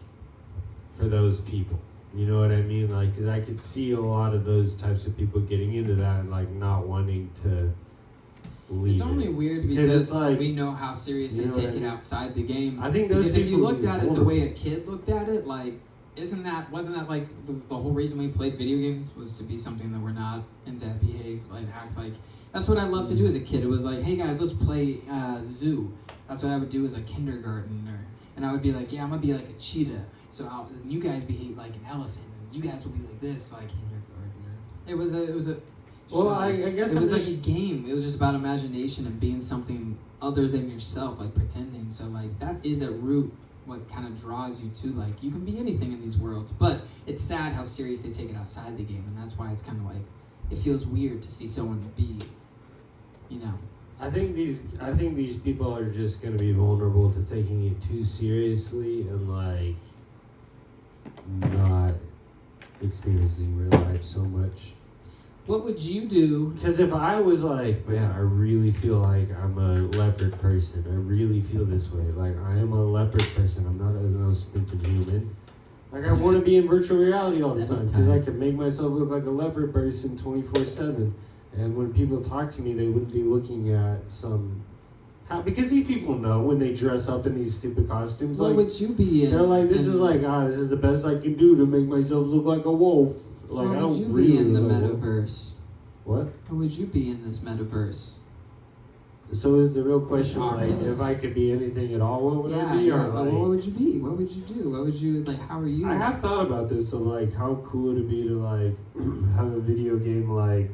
for those people. You know what I mean? Like, because I could see a lot of those types of people getting into that and like not wanting to leave. It's only weird Because because it's like, we know how serious they you know take what I it mean? outside the game. I think those Because if you people looked would at be it the vulnerable. way a kid looked at it, like, wasn't that like the whole reason we played video games was to be something that we're not and to behave, like act like. That's what I loved to do as a kid. It was like, hey guys, let's play zoo. That's what I would do as a kindergartner. And I would be like, yeah, I'm gonna be like a cheetah. So and you guys behave like an elephant. And you guys will be like this, like kindergartner. It was a. Well, I guess it I'm was just, like a game. It was just about imagination and being something other than yourself, like pretending. So like that is at root what kind of draws you to, like, you can be anything in these worlds. But it's sad how serious they take it outside the game, and that's why it's kind of like it feels weird to see someone be, you know. I think these people are just gonna be vulnerable to taking it too seriously and like not experiencing real life so much. What would you do? Because if I was like, man, I really feel like I'm a leopard person. I really feel this way. Like, I am a leopard person. I'm not a stinking human. Like, I want to be in virtual reality all the time because I can make myself look like a leopard person 24/7. And when people talk to me, they wouldn't be looking at some... because these people know when they dress up in these stupid costumes. What like, would you be in? they're like, this is like, this is the best I can do to make myself look like a wolf. Like, what I would don't you really be in the know. metaverse? What? What would you be in this metaverse? So is the real question, like, Oculus. if I could be anything at all, what would I Yeah, be? yeah. Or, Well, like, what would you be? What would you do? What would you, like, how are you? I have thought about this, of like how cool would it be to like have a video game like,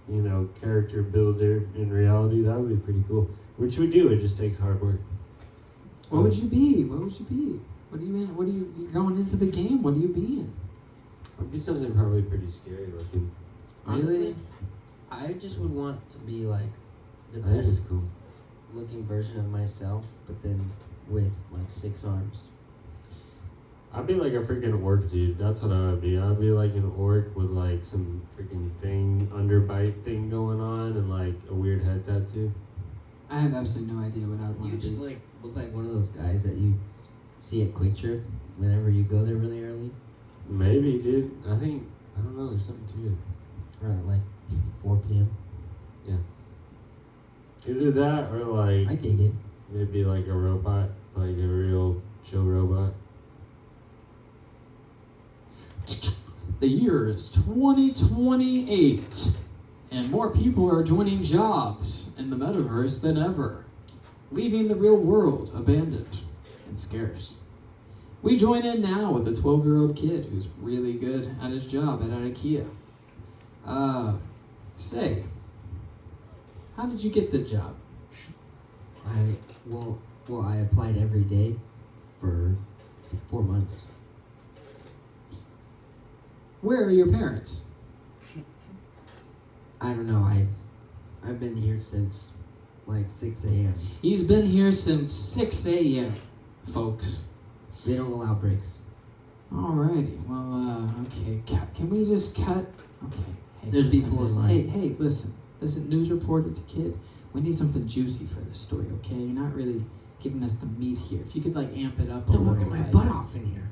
you know, character builder in reality. That would be pretty cool. Which we do, it just takes hard work. What would you be? What would you be? What are you in? What are you, you're going into the game? What do you be in? I'd be something probably pretty scary looking. Honestly, I just would want to be like the I think it's best cool. looking version of myself, but then with like 6 arms. I'd be like a freaking orc, dude. That's what I would be. I'd be like an orc with like some freaking thing, underbite thing going on, and like a weird head tattoo. I have absolutely no idea what I would want You to be. just like look like one of those guys that you see at Quick Trip whenever you go there really early. Maybe, dude. I don't know. There's something to it. Or at like 4 p.m. Either that or like I dig it. maybe like a robot, like a real chill robot. The year is 2028, and more people are joining jobs in the metaverse than ever, leaving the real world abandoned and scarce. We join in now with a 12-year-old kid who's really good at his job at IKEA. Say, how did you get the job? I applied every day for 4 months. Where are your parents? I don't know. I've been here since like 6 a.m. He's been here since 6 a.m., folks. They don't allow breaks. Alrighty, well, okay, can we just cut? Okay, hey, There's listen, people in line. Hey, listen, news reporter to kid, we need something juicy for this story, okay? You're not really giving us the meat here. If you could, like, amp it up a Don't little work my bit. butt off in here.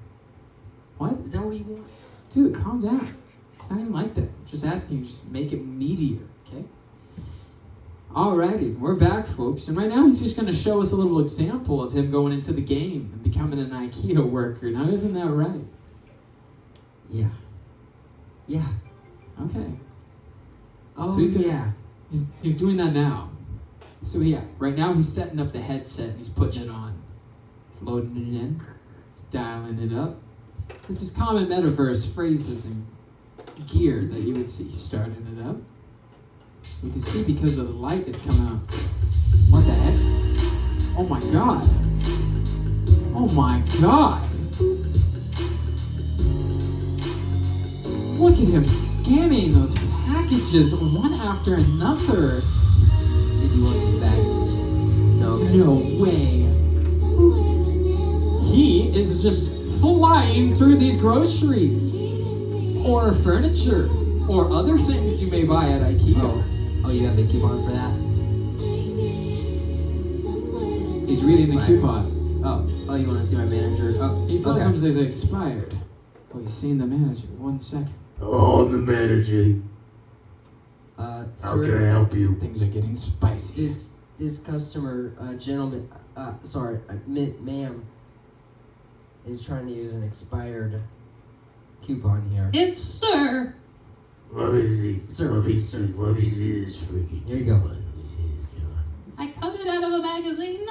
What? Is that what you want? Dude, calm down. It's not even like that. I'm just asking you, just make it meatier, okay? Alrighty, we're back, folks, and right now he's just going to show us a little example of him going into the game and becoming an IKEA worker. Now, isn't that right? Yeah. Yeah. Okay. Oh, So he's gonna- yeah. He's doing that now. So yeah, right now he's setting up the headset and he's putting it on. He's loading it in. He's dialing it up. This is common metaverse phrases and gear that you would see starting it up. You can see because of the light is coming out. What the heck? Oh my god. Oh my god. Look at him scanning those packages one after another. Did you want these bags? No. Okay. No way. He is just flying through these groceries, or furniture, or other things you may buy at IKEA. Oh, you have a coupon for that? He's reading the Expired. coupon. Oh, you want to see my manager? Oh, He tells okay. him it's expired. Oh, he's seeing the manager. 1 second. Oh, I'm the manager. How Sir, can I help you? Things are getting spicy. this customer, gentleman, ma'am, is trying to use an expired coupon here. It's Sir. Let me see. Sir, Let me sir. see. Let me see this freaking Here you go. coupon. Let me see this coupon. I cut it out of a magazine.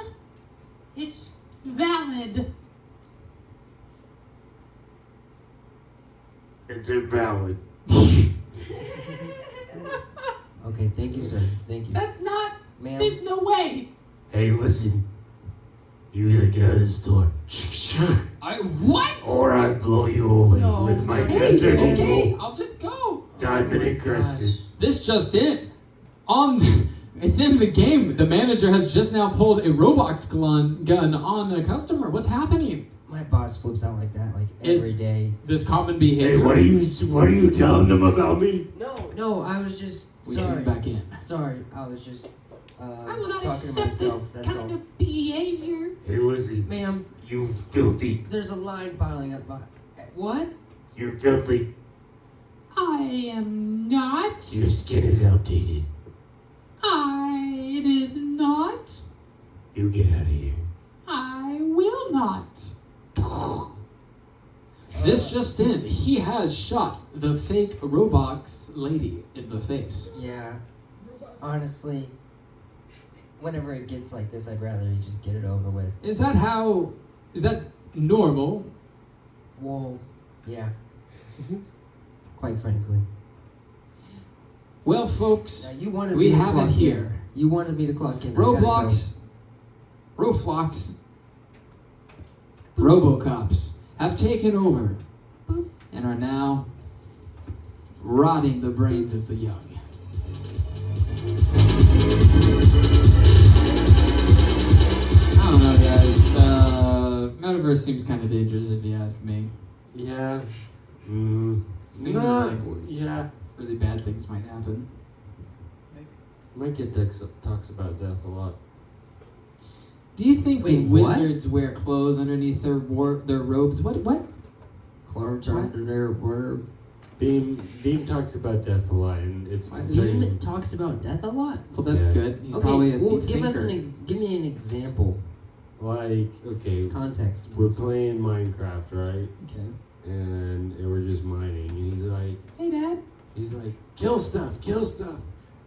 It's valid. It's invalid. Okay, thank you, sir. Thank you. That's not. Ma'am, There's no way. Hey, listen. You either get out of the store, What? or I blow you away No, with my no. desert Okay, eagle I'll just go. diamond encrusted. This just in. Within the game, the manager has just now pulled a Roblox gun on a customer. What's happening? my boss flips out like that, like Is- every day. This common Hey, behavior. what are you telling them about me? No, I was just We sorry. tune back in. Sorry, I was just I will talking not to accept myself. this That's kind all. of behavior. Hey, listen. Ma'am, You filthy. there's a line piling up. What? You're filthy. I am not. Your skin is outdated. It is not. You get out of here. I will not. This just in, he has shot the fake Roblox lady in the face. Yeah. Honestly, whenever it gets like this, I'd rather you just get it over with. Is that normal? Well, yeah. Quite frankly. Well, folks, Now you wanted we me to have clock it in. here. You wanted me to clock in. I gotta Roblox, Robocops have taken over and are now rotting the brains of the young. I don't know, guys. Hadley-Verse seems kind of dangerous if you ask me. Yeah. Seems Nah, like yeah. really bad things might happen. My kid talks about death a lot. Do you think Wait, what? wizards wear clothes underneath their robes? What? Clothes under their word. Beam talks about death a lot, and it's What? concerning. Beam talks about death a lot. Well, that's Yeah. good. He's probably a deep give us thinker. give me an example. Like, okay, Context. we're playing Minecraft, right? Okay. And we're just mining, and he's like, Hey, Dad. kill stuff.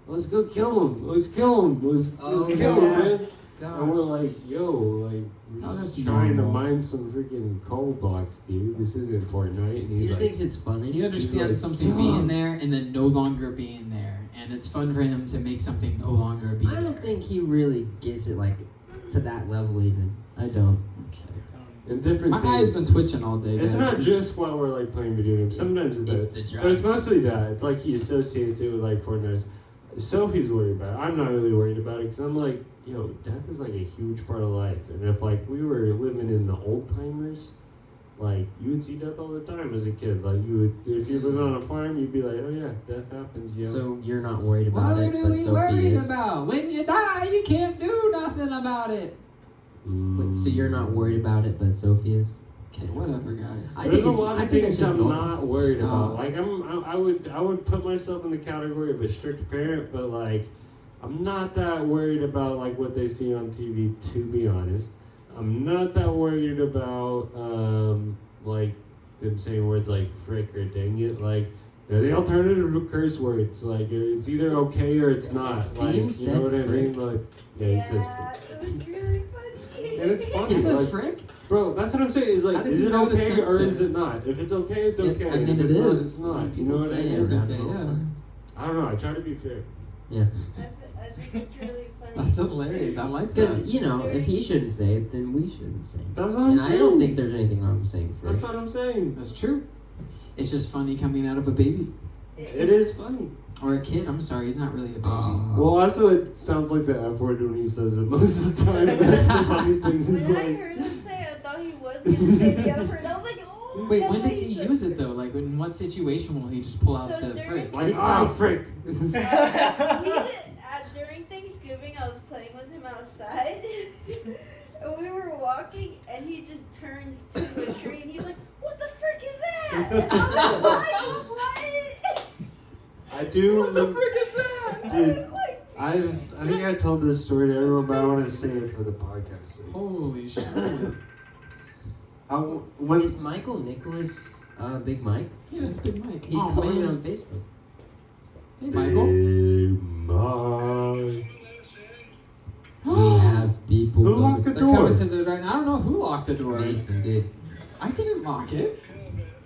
Let's go kill him. Let's kill him. Let's kill him, man. And we're like, yo, like, we're Oh, just that's trying normal. to mine some freaking coal blocks, dude. This isn't Fortnite. And He he's just like, thinks it's funny. He understands like, something "Yeah." being there and then no longer being there, and it's fun for him to make something no longer be I there. don't think he really gets it like to that level even. I don't. Okay. and different My things. eye's been twitching all day, It's guys. not just while we're like playing video games. Sometimes it's it's that. the drugs. But it's mostly that. It's like he associates it with like Fortnite. Sophie's worried about it. I'm not really worried about it because I'm like, yo, death is like a huge part of life. And if like we were living in the old timers, like you would see death all the time as a kid. Like you would, if you lived on a farm, you'd be like, oh yeah, death happens. Yeah. So you're not worried about What it, are but we Sophie worried is. about? When you die, you can't do nothing about it. Wait, so you're not worried about it, but Sophie is. Okay, whatever, guys. I There's think a it's- lot I of think things that's just I'm normal. not worried Stop. about. Like I would put myself in the category of a strict parent, but like I'm not that worried about like what they see on TV. To be honest, I'm not that worried about like them saying words like frick or dang it. Like they're the alternative to curse words. Like it's either okay or it's not. Like Being you said know what I mean? frick. Like yeah, he says frick. it was really funny. And it's funny. He says like, frick? Bro, that's what I'm saying. Is How like, does is he it know to okay or censor? is it not? If it's okay, it's okay. I mean, if it it's not, is. it's not. You People know what I say mean? it It's around okay, all the yeah. time. I don't know. I try to be fair. Yeah. I think it's really funny. That's hilarious. I like that. Because, you know, if he shouldn't say it, then we shouldn't say it. That's what I'm And saying. I don't think there's anything wrong with saying frick. That's what I'm saying. That's true. It's just funny coming out of a baby. It is funny. Or a kid. I'm sorry, he's not really a baby. Well, also it sounds like the F word when he says it most of the time. That's the funny thing. Is When I like, heard him say it, I thought he was going to say the F word. I was like, oh. Wait, that's when what does he said. use it though? Like, in what situation will he just pull out So the during- frick? like It's ah, like- frick. He did, during Thanksgiving, I was playing with him outside, and we were walking, and he just turns to a tree, and he's like, "What the frick is that?" And I'm like, "What? I do. What the frick is that? Dude, Like, I think I told this story to everyone, but I want to say it for the podcast. sake. Holy shit. When Is Michael Nicholas Big Mike? Yeah, it's Big Mike. He's oh, calling me man. on Facebook. Hey, Michael. Big Mike. We have people. Who locked the They're door? coming to the right now. I don't know who locked the door. Nathan did. I didn't lock it.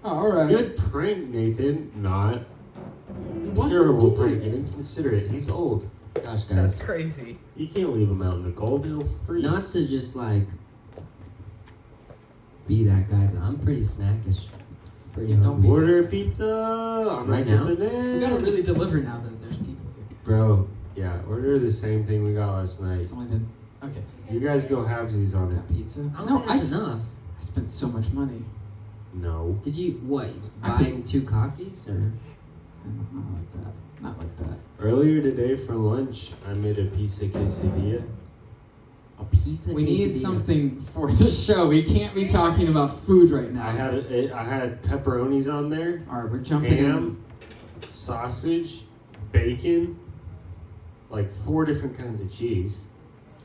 Oh, alright. Good prank, Nathan. Not What's terrible the prank. Inconsiderate. He's old. Gosh, That's guys. crazy. You can't leave him out in the cold. He'll freeze. Not to just like be that guy, but I'm pretty snackish. Pretty Don't hungry. Order pizza. I'm Right not now? jumping in. We gotta really deliver now that there's people here. Guys. Bro, yeah, order the same thing we got last night. It's only been. Okay. You guys go halvesies on it. Got pizza. I don't No, think I, that's enough. I spent so much money. No. Did you what? I Buying 2 coffees or? Not like that. Not like that. Earlier today for lunch, I made a pizza quesadilla. A pizza. We need quesadilla? something for the show. We can't be talking about food right now. I had pepperonis on there, Alright, we're jumping in. ham, sausage, bacon, like 4 different kinds of cheese,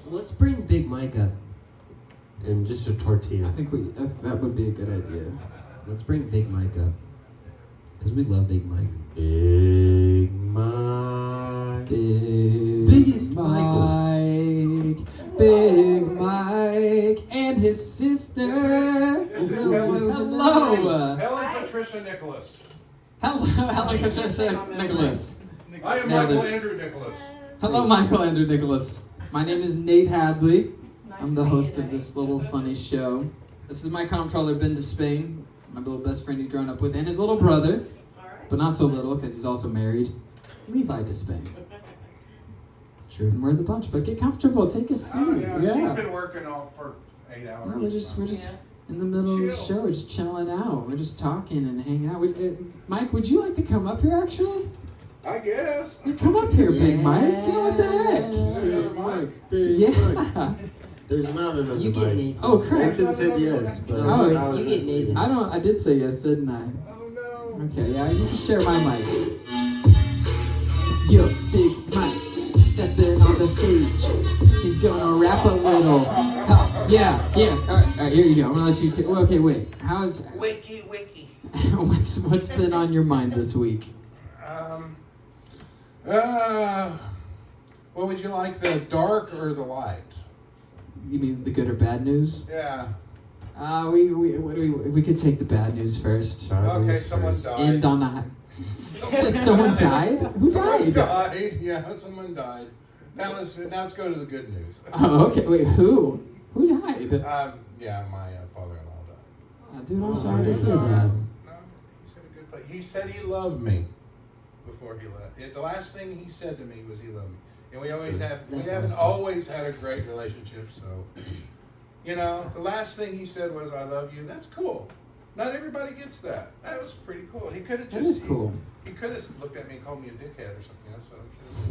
Let's bring Big Mike up. and just a tortilla. I think that would be a good idea. Let's bring Big Mike up. Because we love Big Mike. Big Mike. Biggest Mike. Big Mike and his sister. Hello. Helen Patricia Nicholas. Hello, Helen Patricia Nicholas. I am Now Michael that- Andrew Nicholas. Hello, Michael Andrew Nicholas. My name is Nate Hadley. I'm the host of this little funny show. This is my comptroller, Ben Despain, my little best friend he's grown up with, and his little brother, but not so little because he's also married, Levi Despain. True. And we're the bunch, but get comfortable, take a seat. Oh, yeah, she's been working all for 8 hours. No, we're just in the middle of the show. We're just chilling out. We're just talking and hanging out. Mike, would you like to come up here, actually? I guess. Yeah, come up here, Big Mike. Yeah, what the heck? Yeah. There's not another You get mic. Nathan. Oh, crap. Nathan said yes, but Oh, I was you get Nathan. I did say yes, didn't I? Oh no. Okay, yeah, you can share my mic. Yo, Big Mike, stepping on the stage. He's gonna rap a little. Yeah. All right, here you go. I'm gonna let you take. Okay, wait. How's Wiki. what's been on your mind this week? What would you like, the dark or the light? You mean the good or bad news? Yeah. We could take the bad news first. Okay, someone died. End on a high. Someone died? Who Someone died? died. Yeah, someone died. Now let's go to the good news. Oh, okay. Wait, who? Who died? Yeah, my father-in-law died. Oh, dude, I'm sorry to hear that. No, he said a good place. He said he loved me before he left. The last thing he said to me was he loved me. And we haven't always had a great relationship, so the last thing he said was I love you. That's cool. Not everybody gets that. That was pretty cool. He could have just That is cool. He could have looked at me and called me a dickhead or something. So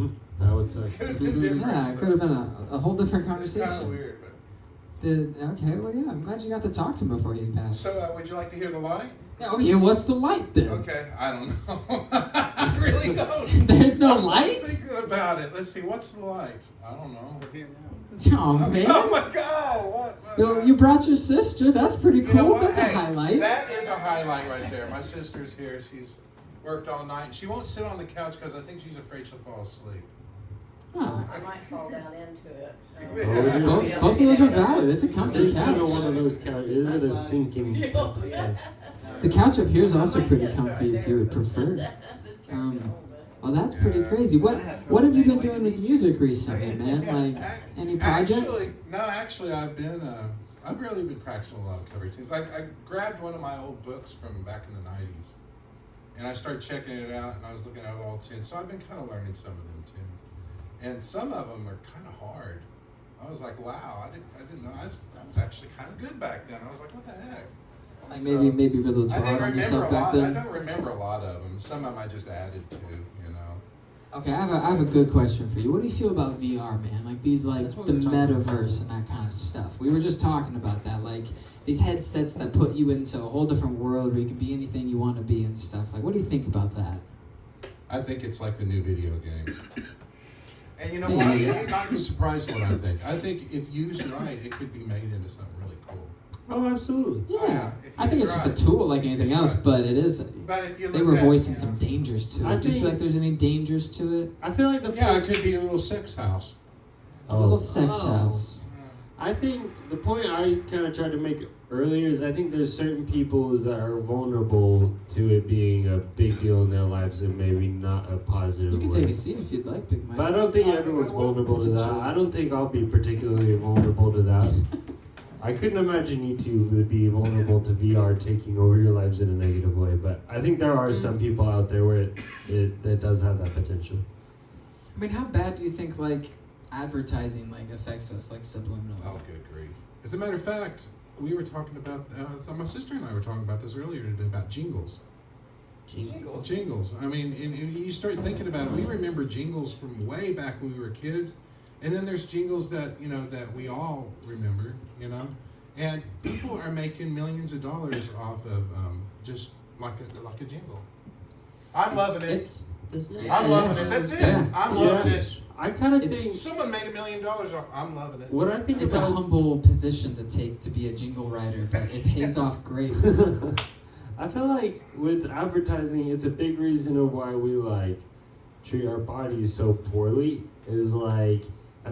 it I would say. could have been different. Yeah, it could have been a whole different It's kind of conversation. weird, but. Okay, well, yeah, I'm glad you got to talk to him before he passed. So, would you like to hear the light? Yeah, okay, what's the light then? Okay, I don't know. I really don't. There's no light? I'm thinking about it. Let's see, what's the light? I don't know. We're here now. Oh, man. Oh my God! What? Yo, you brought your sister. That's pretty cool. You know what? That's Hey, a highlight. That is a highlight right there. My sister's here. She's worked all night. She won't sit on the couch because I think she's afraid she'll fall asleep. Huh. I might fall down into it. Both of those are valid. It's a comfy There's kind of one couch. of those couches. Is it a sinking type of couch? The couch up here is also pretty comfy if you would prefer. Well, that's pretty crazy. What have you been doing with music recently, man? Like, any projects? Actually, I've really been practicing a lot of cover tunes. I grabbed one of my old books from back in the 90s, and I started checking it out, and I was looking at all tunes. So I've been kind of learning some of them tunes, and some of them are kind of hard. I was like, wow, I didn't know I was actually kind of good back then. I was like, what the heck? Like maybe a little too hard on yourself back I then? don't remember a lot of them. Some of them I just added to, Okay, I have a good question for you. What do you feel about VR, man? Like these, like That's what the we were talking about. metaverse and that kind of stuff. We were just talking about that, like these headsets that put you into a whole different world where you can be anything you want to be and stuff. Like, what do you think about that? I think it's like the new video game. And you know Yeah. what? You're not going to surprise what I think. I think if used right, it could be made into something really cool. Oh, absolutely. Yeah, if I think you it's try. just a tool like anything else, but it is. But if you They look were at, voicing some dangers to I it. Do you feel think- like there's any dangers to it? I feel like the Yeah, it could be a little sex house. A little sex house. I think the point I kind of tried to make earlier is I think there's certain people that are vulnerable to it being a big deal in their lives and maybe not a positive You can way. take a seat if you'd like, Big Mike. But I don't think everyone's vulnerable It's to a that. joke. I don't think I'll be particularly vulnerable to that. I couldn't imagine you two would be vulnerable to VR taking over your lives in a negative way, but I think there are some people out there where it does have that potential. I mean, how bad do you think like advertising like affects us, like subliminally? Oh, good grief. As a matter of fact, we were talking about, my sister and I were talking about this earlier today, about jingles. Jingles. I mean, and you start thinking about it. We remember jingles from way back when we were kids. And then there's jingles that, that we all remember, And people are making millions of dollars off of just like a jingle. I'm loving it. I'm loving it. That's it. Yeah. I'm loving it. I kind of It's- think Someone made $1 million off. I'm loving it. what I think It's a about humble position to take to be a jingle writer, but it pays off great. I feel like with advertising, it's a big reason of why we treat our bodies so poorly. Is I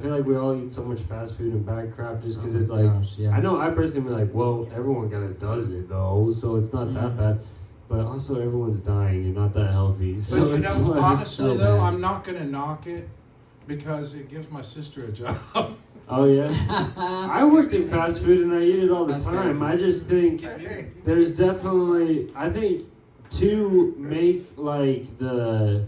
feel like we all eat so much fast food and bad crap just because it's I know I personally be like, well, everyone kind of does it though, so it's not that bad. But also everyone's dying and not that healthy. So But it's honestly so though, bad. I'm not gonna knock it because it gives my sister a job. oh yeah. I worked in fast food and I eat it all the That's time. crazy. I just think there's definitely to make the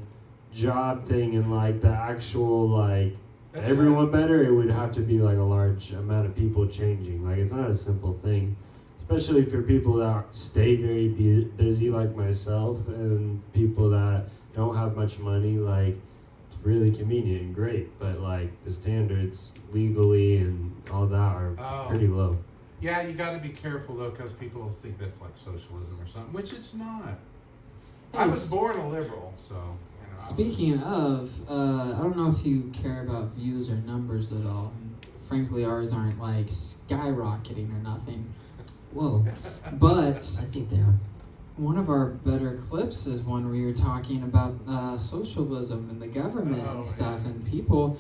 job thing and the actual everyone better, it would have to be a large amount of people changing. It's not a simple thing, especially for people that stay very busy like myself, and people that don't have much money. Like, it's really convenient and great, but like the standards legally and all that are pretty low. Yeah, you got to be careful though, because people think that's like socialism or something, which it's not. I was born a liberal, so. Speaking of, I don't know if you care about views or numbers at all. Frankly, ours aren't like skyrocketing or nothing. Whoa. But I think they are. one of our better clips is one where you're talking about socialism and the government and stuff, and people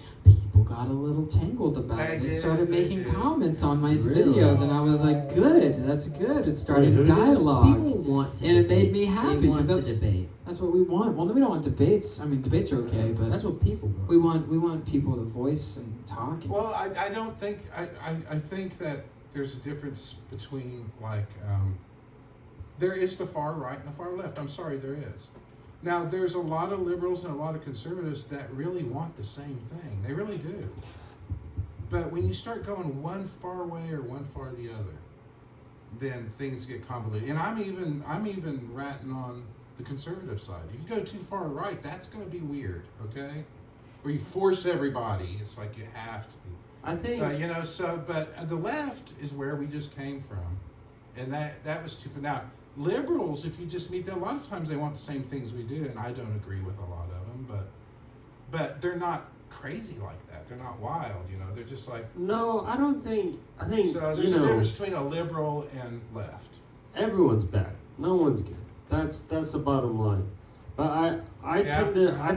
got a little tangled about it. They started making comments on my videos, and I was like, good, that's good. It started dialogue. People want to and debate. It made me happy because debate. That's what we want. Well, we don't want debates. I mean, debates are okay, but that's what people want. We want people to voice and talk. And well, I don't think I think that there's a difference between like there is the far right and the far left. I'm sorry, there is. Now, there's a lot of liberals and a lot of conservatives that really want the same thing. They really do. But when you start going one far way or one far the other, then things get convoluted. And I'm even ratting on the conservative side. If you go too far right, that's going to be weird, okay? Where you force everybody. It's like you have to. I think but the left is where we just came from, and that was too. Now, liberals, if you just meet them, a lot of times they want the same things we do, and I don't agree with a lot of them, but they're not crazy like that. They're not wild, They're just like. No, I don't think. I think so. There's a difference between a liberal and left. Everyone's bad. No one's good. That's the bottom line. But I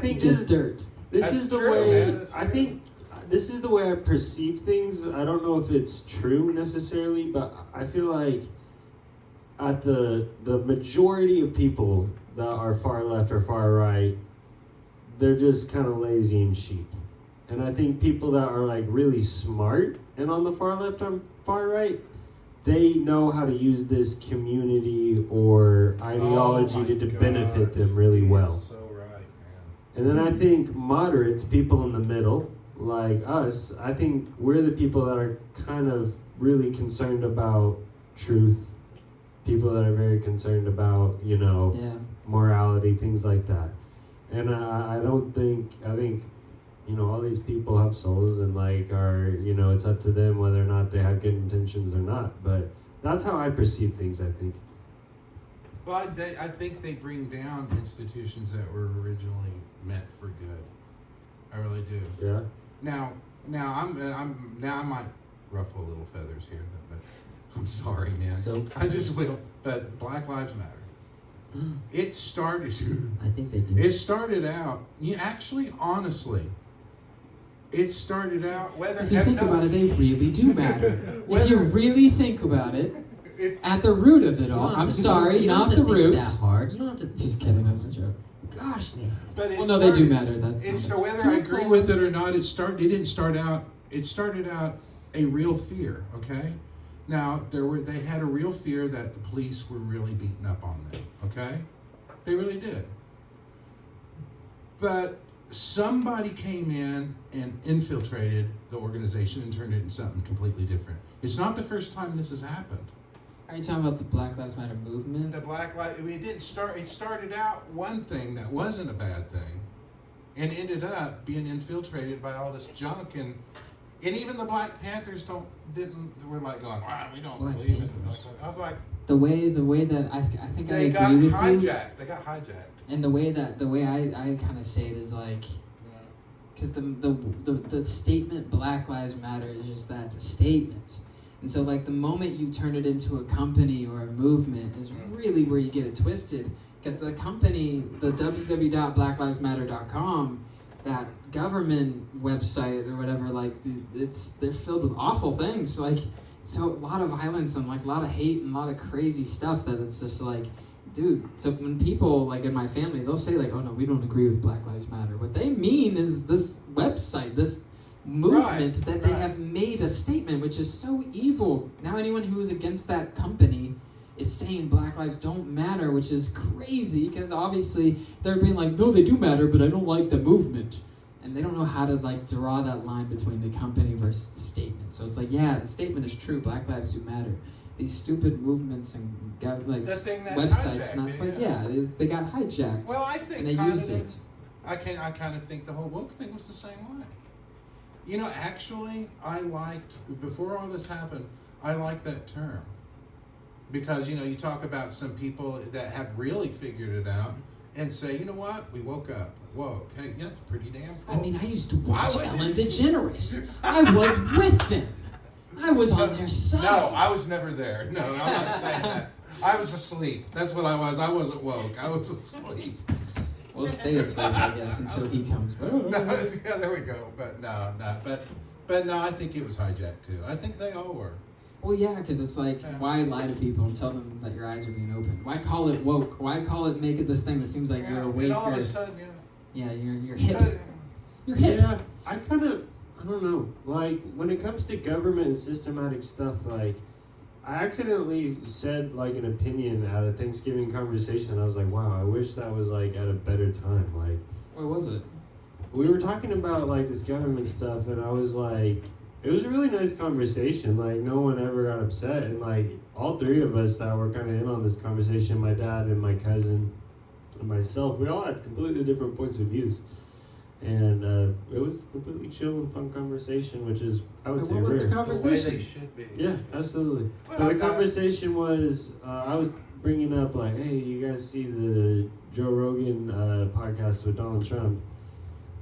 think dirt. This is the way. I think this is the way I perceive things. I don't know if it's true necessarily, but I feel like at the majority of people that are far left or far right, they're just kind of lazy and sheep. And I think people that are like really smart and on the far left or far right, they know how to use this community or ideology to benefit them really well. So right, man. And then I think moderates, people in the middle, like us, I think we're the people that are kind of really concerned about truth, people that are very concerned about, morality, things like that. And I think, all these people have souls and it's up to them whether or not they have good intentions or not. But that's how I perceive things, I think. Well, I think they bring down institutions that were originally meant for good. I really do. Yeah. Now I might ruffle a little feathers here, but I'm sorry, man. So I just will. But Black Lives Matter. It started. I think they do. It started out. Honestly, it started out. If you think about it, they really do matter. If you really think about it, at the root of it all. I'm sorry, not the root. That hard. You don't have to. Just kidding. That's a joke. Gosh, Nathan. But Well, no, they do matter. That's It's not whether I agree with it or not. It didn't start out. It started out a real fear. Okay. Now they had a real fear that the police were really beating up on them. Okay, they really did. But somebody came in and infiltrated the organization and turned it into something completely different. It's not the first time this has happened. Are you talking about the Black Lives Matter movement? The it didn't start. It started out one thing that wasn't a bad thing, and ended up being infiltrated by all this junk, and even the Black Panthers were like going, wow, we don't Black believe Panthers. it. I was like, The way that I think I they got agree with you. hijacked. They got hijacked. And the way I kind of say it is like, because the statement Black Lives Matter is just that's a statement. And so like the moment you turn it into a company or a movement is really where you get it twisted. Because the company, the www.blacklivesmatter.com, that government website or whatever, like they're filled with awful things. Like so a lot of violence and like a lot of hate and a lot of crazy stuff that it's just like, dude, so when people like in my family, they'll say like, oh no, we don't agree with Black Lives Matter. What they mean is this website, this movement that they have made a statement which is so evil. Now anyone who is against that company is saying Black Lives don't matter, which is crazy because obviously they're being like, no, they do matter, but I don't like the movement. And they don't know how to like draw that line between the company versus the statement. So it's like, yeah, the statement is true, Black Lives do matter. these stupid movements and like The thing that websites, and hijacked that's it, like, yeah. they got hijacked, Well, I think and they kind used of it. I kind of think the whole woke thing was the same way. You know, actually, I liked, before all this happened, I liked that term. Because, you know, you talk about some people that have really figured it out and say, you know what, we woke up. Woke. Hey, that's pretty damn cool. I mean, I used to watch I was- Ellen DeGeneres. I was with them. I was on their side. No, I was never there. No, I'm not saying that. I was asleep. That's what I was. I wasn't woke. I was asleep. We'll stay asleep, I guess, until he comes. No, yeah, there we go. But no. But no, I think it was hijacked too. I think they all were. Well, yeah, because it's like, Yeah. why lie to people and tell them that your eyes are being opened? Why call it woke? Why call it, make it this thing that seems like you're awake? And all of Or, a sudden, yeah, you're hip. yeah. You're hip. Yeah, I don't know. Like, when it comes to government and systematic stuff, like, I accidentally said, like, an opinion at a Thanksgiving conversation. I was like, wow, I wish that was, like, at a better time. Like, What was it? we were talking about, like, this government stuff, and I was like, it was a really nice conversation. Like, no one ever got upset. And, like, all three of us that were kind of in on this conversation, my dad and my cousin and myself, we all had completely different points of views. And it was a completely chill and fun conversation, which is, I would And say, what was rare. the The way conversation? they should be. Yeah, absolutely. Well, But I the thought- conversation was, I was bringing up, like, hey, you guys see the Joe Rogan podcast with Donald Trump?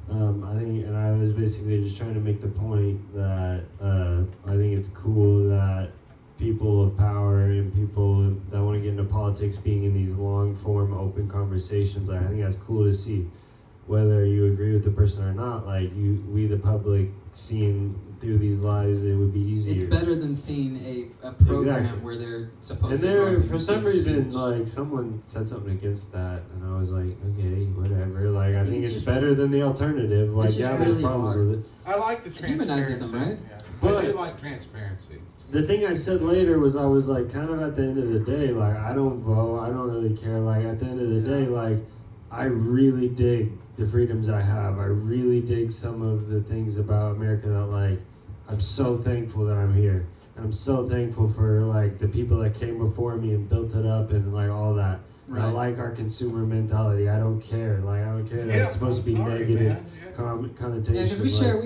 I think, and I was basically just trying to make the point that I think it's cool that people of power and people that want to get into politics being in these long form open conversations. Like, I think that's cool to see, whether you agree with the person or not. Like, we the public seeing through these lies, it would be easier. It's better than seeing a program Exactly. where they're supposed And to go up there, and for some give a reason, speech. like, someone said something against that, and I was like, okay, whatever. Like, I think it's it's just- better than the alternative. Like, just yeah, there's really problems hard. with it. I like the It transparency. humanizes them, right? Yeah. I But- do like transparency. The thing I said later was, I was like, kind of at the end of the day, like, I don't vote, I don't really care. Like, at the end of the day, like, I really dig the freedoms I have. I really dig some of the things about America that, like, I'm so thankful that I'm here. And I'm so thankful for, like, the people that came before me and built it up and, like, all that. And I Right. like our consumer mentality. I don't care. Like, I don't care that it's supposed to be sorry, negative man. Yeah. connotation. Yeah, because we like, share,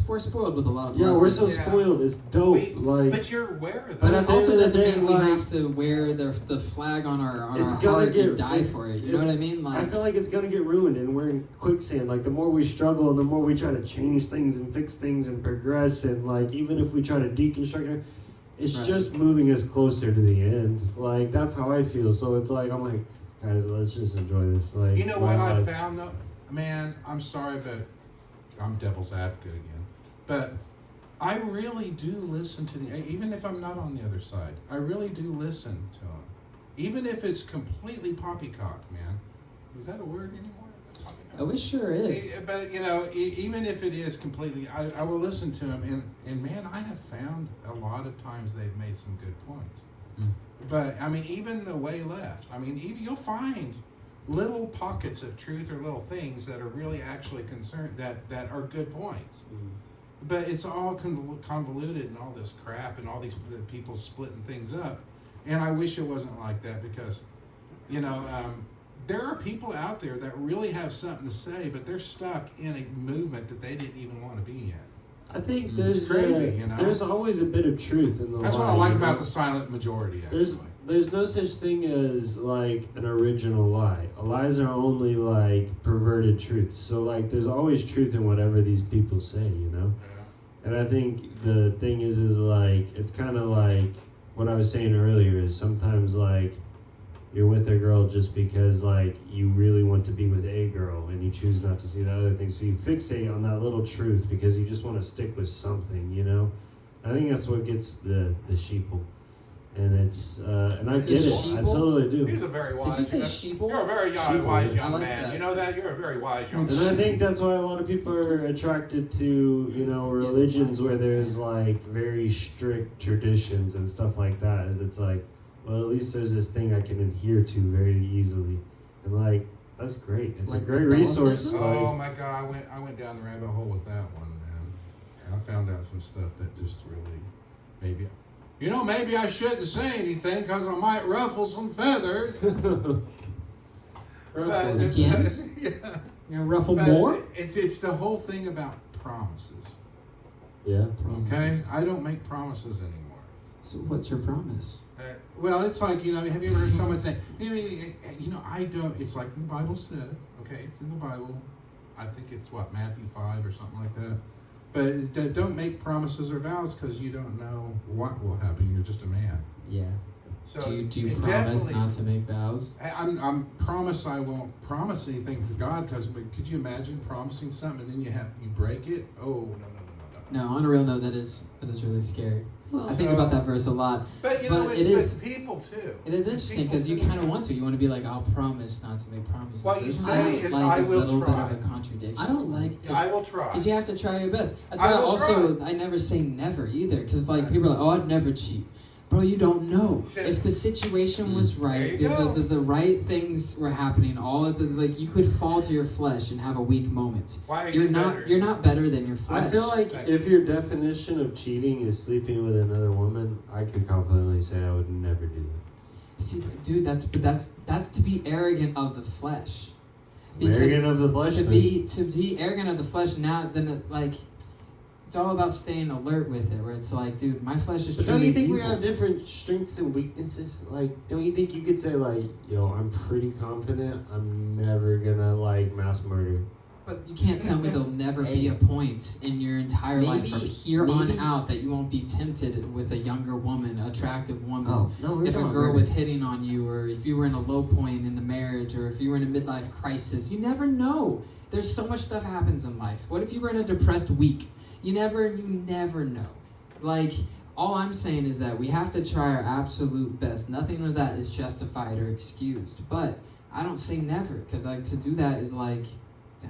we're spoiled with a lot of yeah, we're blessings. so Yeah. spoiled. It's dope. like, But you're aware of But But that. at it the also end of the doesn't day, mean we like, have to wear the flag on our It's gonna heart get- and die it's- for it. You know it's- what I mean? I Like, feel like it's gonna get ruined, and we're in quicksand. Like, the more we struggle, and the more we try to change things and fix things and progress, and, like, even if we try to deconstruct it, it's Right. just moving us closer to the end. Like, that's how I feel. So it's like, I'm like, guys, let's just enjoy this. Like, You know my what I life. found though? Man, I'm sorry, but I'm devil's advocate again. But I really do listen to even if I'm not on the other side, I really do listen to them. Even if it's completely poppycock, man. Is that a word anymore? oh, it sure is. But, you know, even if it is completely, I will listen to them. And man, I have found a lot of times they've made some good points. Mm. But, I mean, even the way left, I mean, even you'll find little pockets of truth or little things that are really actually concerned, that are good points. Mm. But it's all convoluted and all this crap and all these people splitting things up. And I wish it wasn't like that because, you know, there are people out there that really have something to say, but they're stuck in a movement that they didn't even want to be in. I think Mm. there's It's crazy, you know? there's always a bit of truth in the That's what lie, I like you know? about the silent majority, actually. There's no such thing as, like, an original lie. Lies are only, like, perverted truths. So, like, there's always truth in whatever these people say, you know? And I think the thing is like, it's kind of like what I was saying earlier is sometimes, like, you're with a girl just because, like, you really want to be with a girl and you choose not to see the other thing. So you fixate on that little truth because you just want to stick with something, you know? I think that's what gets the sheeple. And it's, and I get Is it. I sheeple? totally do. He's a very wise. Did you say sheeple? You're a very Sheeple. wise I young like man. that. You know that? You're a very wise young And man. I think that's why a lot of people are attracted to, you know, religions where there's, like, very strict traditions and stuff like that. Is it's like, well, at least there's this thing I can adhere to very easily. And, like, that's great. It's Like a great Catholicism? resource. Oh Like, my God, I went down the rabbit hole with that one, man. And I found out some stuff that just really maybe you know, maybe I shouldn't say anything because I might ruffle some feathers. But Again? yeah. You're gonna ruffle But more? It's the whole thing about promises. Yeah. Okay, I don't make promises anymore. So what's your promise? Well, it's like, you know, have you ever heard someone say, you know, I don't, it's like the Bible said, okay, it's in the Bible. I think it's what, Matthew 5 or something like that. But don't make promises or vows because you don't know what will happen. You're just a man. Yeah. So Do you it promise definitely- not to make vows? I'm promise I won't promise anything to God because could you imagine promising something and then you break it? Oh, no. No, on a real note, that is really scary. Well, I think about that verse a lot. But you know, But with people too. It is interesting because you kind of want to. You want to be like, I'll promise not to make promises. What you There's say kind of is, like I a will little try. bit of a contradiction. I don't like to. I will try. Because you have to try your best. That's I why will also I never say never either. Because like people are like, oh, I'd never cheat. Bro, you don't know. If the situation was right, There you go. the right things were happening, all of the like, you could fall to your flesh and have a weak moment. Why are You're you not. better? You're not better than your flesh. I feel like if your definition of cheating is sleeping with another woman, I could confidently say I would never do that. See, dude, that's to be arrogant of the flesh. Arrogant of the flesh. to then. be arrogant of the flesh now, then like it's all about staying alert with it. Where it's like, dude, my flesh is But truly don't you think evil. we have different strengths and weaknesses? Like, don't you think you could say like, yo, I'm pretty confident I'm never gonna like mass murder. But you can't tell me there'll never be a point in your entire life Maybe- from here on maybe- out that you won't be tempted with a younger woman, attractive woman. Oh no, we're If a talking girl murder. was hitting on you, or if you were in a low point in the marriage, or if you were in a midlife crisis, you never know. There's so much stuff happens in life. What if you were in a depressed week? You never know. Like, all I'm saying is that we have to try our absolute best. Nothing of that is justified or excused. But I don't say never, because like to do that is like,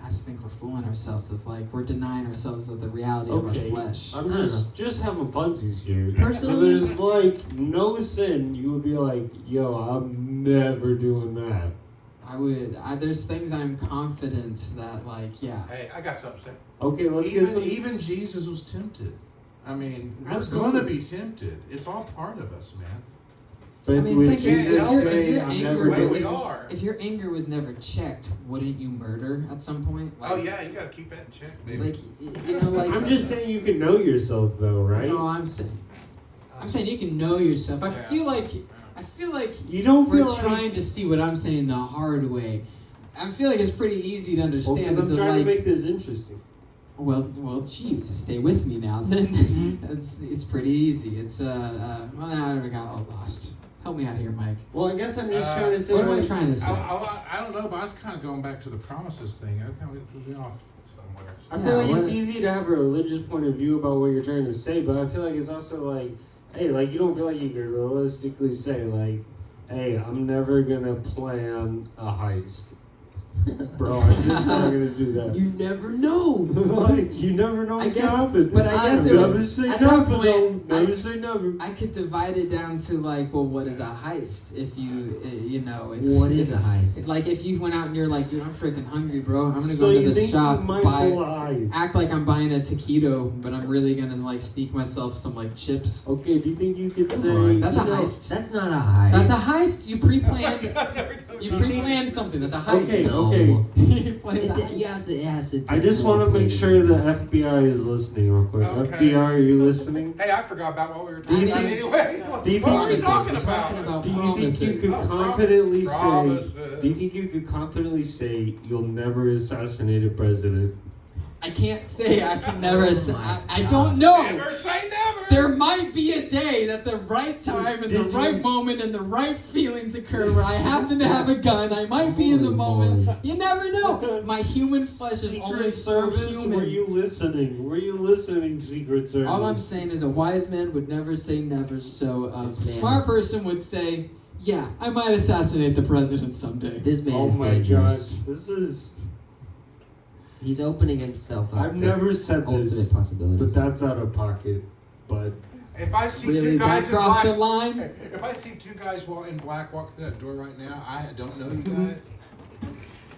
I just think we're fooling ourselves. Of like we're denying ourselves of the reality of our Okay, flesh. I'm just having funsies here. Personally- so there's like no sin. You would be like, yo, I'm never doing that. There's things I'm confident that like, yeah. Hey, I got something to say. Okay, let's get some. Even Jesus was tempted. I mean, we're Absolutely. going to be tempted. It's all part of us, man. But I mean, with think Jesus if saying, your I'm anger never The way doing we if- are. If your anger was never checked, wouldn't you murder at some point? Like, Oh yeah, you gotta keep that in check, baby. Like, you know, like. I'm just saying you can know yourself though, right? That's all I'm saying. I'm saying you can know yourself. I feel like You don't we're feel trying like. to see what I'm saying the hard way. I feel like it's pretty easy to Well, understand. because is I'm that, trying like, to make this interesting. well, geez, stay with me now. Then it's pretty easy. It's well, I got all lost. Help me out here, Mike. Well, I guess I'm just trying to say. What am I like, trying to say? I don't know, but I was kind of going back to the promises thing. I kind of threw me off somewhere. I feel like Yeah, it's what- easy to have a religious point of view about what you're trying to say, but I feel like it's also like, hey, like you don't feel like you can realistically say like, hey, I'm never gonna plan a heist. Bro, I'm just not gonna do that. You never know. Like, you never know I what's guess- gonna happen. but I guess it would- never say at never, that point, though. Never I- say never. I could divide it down to like, well, what is a heist? If you, you know, if What is a heist? Like if you went out and you're like, dude, I'm freaking hungry, bro. I'm gonna So go to you this think shop, you might buy, pull a heist? act like I'm buying a taquito, but I'm really gonna like sneak myself some like chips. Okay, do you think you could Come say on. That's a You know, heist. That's not a heist. That's a heist. You pre-planned. You You pre-planned something. That's a heist. Okay, No. okay. You planned It, the it heist. has to. I just want to make sure the FBI is listening real quick. Okay. FBI, are you listening? Hey, I forgot about what we were Do you talking about think- anyway. What do you what are we think- talking We're talking about? about Do you think you promises. could confidently say? Promises. Do you think you could confidently say you'll never assassinate a president? I can't say I can never. my I God. don't know. Never say never. There might be a day that the right time and the Did right you- moment and the right feelings occur where I happen to have a gun. I might be in the Holy moment. moly. You never know. My human flesh is only so Service, were human. you listening? Were you listening, Secret Service? All I'm saying is a wise man would never say never, so a This man smart is- person would say, yeah, I might assassinate the president someday. This man Oh is my dangerous. gosh, this is. He's opening himself up I've to never said ultimate this, possibilities. but that's out of pocket. But If I see Really, two that guys in crossed black, the line? If I see two guys in black walk through that door right now, I don't know you guys.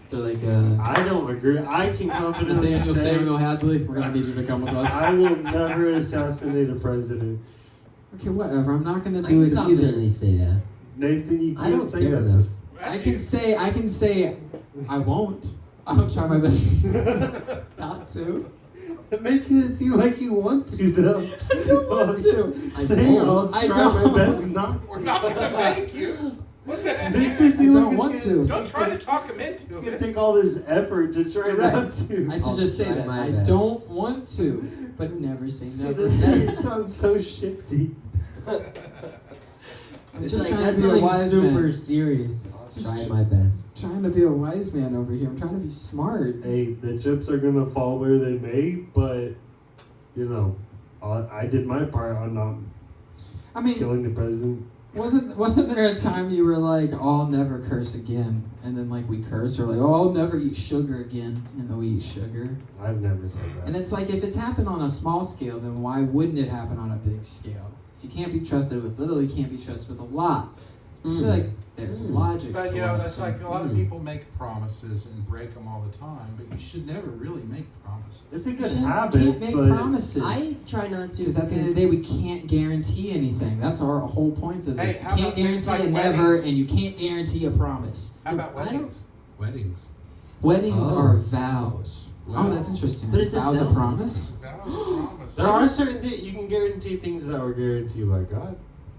They're like, I don't agree. I can confidently Nathaniel say Samuel Hadley, we're gonna need you to come with us. I will never assassinate a president. Okay, whatever. I'm not gonna I do can it either. confidently say that. Nathan, you I can't don't say care that. enough. I can say I won't. I'll try my best not to. It makes it seem like you want to, though. I don't want to. Saying I'll I try don't. my best not. We're not gonna make you. What the heck? Makes it I seem don't like want it's to. gonna Don't take, try to talk him into It's gonna it. take all this effort to try Right. not to. I should just say try that. my I best. don't want to, but never say See, never. this That is, is- sounds so shifty. I'm It's just like trying to be a feeling wise super man. serious. I'll Just try tr- my best. Trying to be a wise man over here. I'm trying to be smart. Hey, the chips are gonna fall where they may, but you know, I did my part on not I mean, killing the president. wasn't there a time you were like, "Oh, I'll never curse again," and then like we curse, or like, "Oh, I'll never eat sugar again," and then we eat sugar. I've never said that. And it's like, if it's happened on a small scale, then why wouldn't it happen on a big scale? If you can't be trusted with little, you can't be trusted with a lot. I feel like there's logic But to you what know, I'm that's saying. like a lot of people make promises and break them all the time, but you should never really make promises. It's a You good shouldn't- habit, can't make but promises. I try not to Because at the end of the day, we can't guarantee anything. That's our whole point of Hey, this. how You can't about things guarantee a like never, weddings? and you can't guarantee a promise. How about I don't- weddings? Weddings. Weddings Oh. are vows. Wow. Oh, that's interesting. But it says vows a don't. promise? That was a promise. there are certain things you can guarantee things that were guaranteed by God.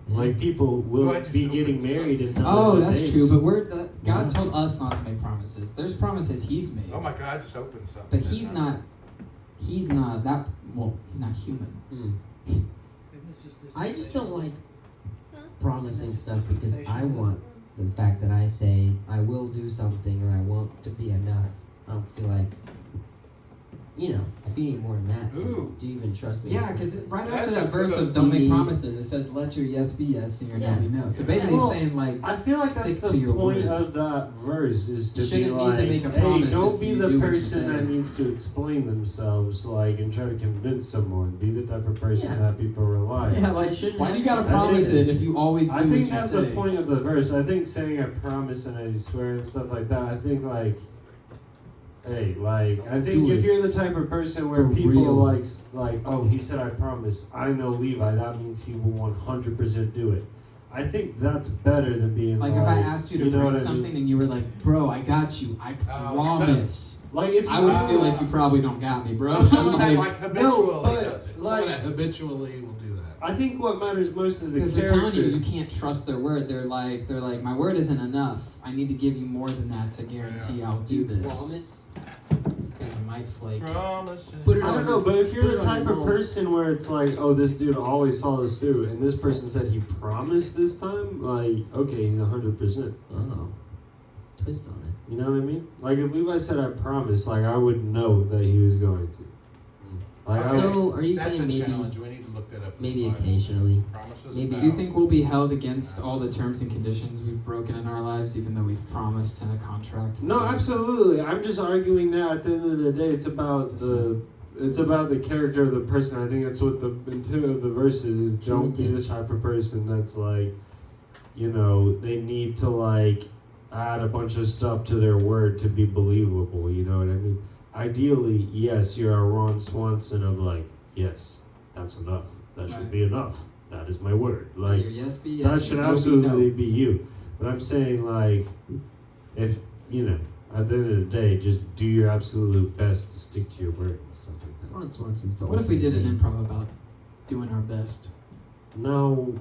Like people will Well, I just be hope getting it's- married in Oh, the that's days. true. But God told us not to make promises. There's promises He's made, Oh my God, I just opened something. but He's not. He's not that. Well, He's not human. I just don't like promising stuff because I want the fact that I say I will do something or I want to be enough. I don't feel like, you know, if you need more than that, then Ooh. do you even trust me? Yeah, because right That's after a that verse good of "Don't make idea. promises," it says, "Let your yes be yes and your no be no." So basically, Well, saying like, I feel like stick that's to the your point word. of that verse is to You be shouldn't need like, to make a hey, promise don't if be you the do what you person say." that needs to explain themselves, like, and try to convince someone. Be the type of person Yeah. that people rely on. Yeah, like, shouldn't why do you gotta I promise think- it if you always do I what think you that's say? the point of the verse. I think saying I promise and I swear and stuff like that. I think like, hey, like I think Do if it. you're the type of person where For people real. like, oh, he said I promise. I know Levi. That means he will 100% do it. I think that's better than being Like like. if I asked you to know bring what I mean? something and you were like, "Bro, I got you. I promise." Like if you, I would feel like you probably don't got me, bro. Like Like, habitually but, does it. like- Someone that habitually will do that. I think what matters most is the because they're character. telling you can't trust their word. They're like, my word isn't enough. I need to give you more than that to guarantee I'll do this. Promise. Because you might flake. Promises. Put it I on don't know, your- but if you're put the it on type your of wall. person where it's like, oh, this dude always follows through, and this person said he promised this time, like, okay, he's 100%. Oh, twist on it. You know what I mean? Like, if Levi said I promise, like, I would know that he was going to. Like, I would, So, are you That's saying a maybe, challenge. We need to look that up. in maybe the Bible. occasionally? Promises. maybe- Do you think we'll be held against all the terms and conditions we've broken in our lives, even though we've promised in a contract? no, absolutely. I'm just arguing that at the end of the day, it's about the character of the person. I think that's what the intent of the verse is don't be the type of person that's like, you know, they need to like add a bunch of stuff to their word to be believable. You know what I mean? Ideally, yes, you're a Ron Swanson of like, yes, that's enough. That should Right. be enough. That is my word. Like, Your yes be yes. that should your no be absolutely no. be you. But I'm saying, like, if, you know, at the end of the day, just do your absolute best to stick to your word and stuff like that. Ron Swanson's the What if we did an ultimate improv about doing our best? No.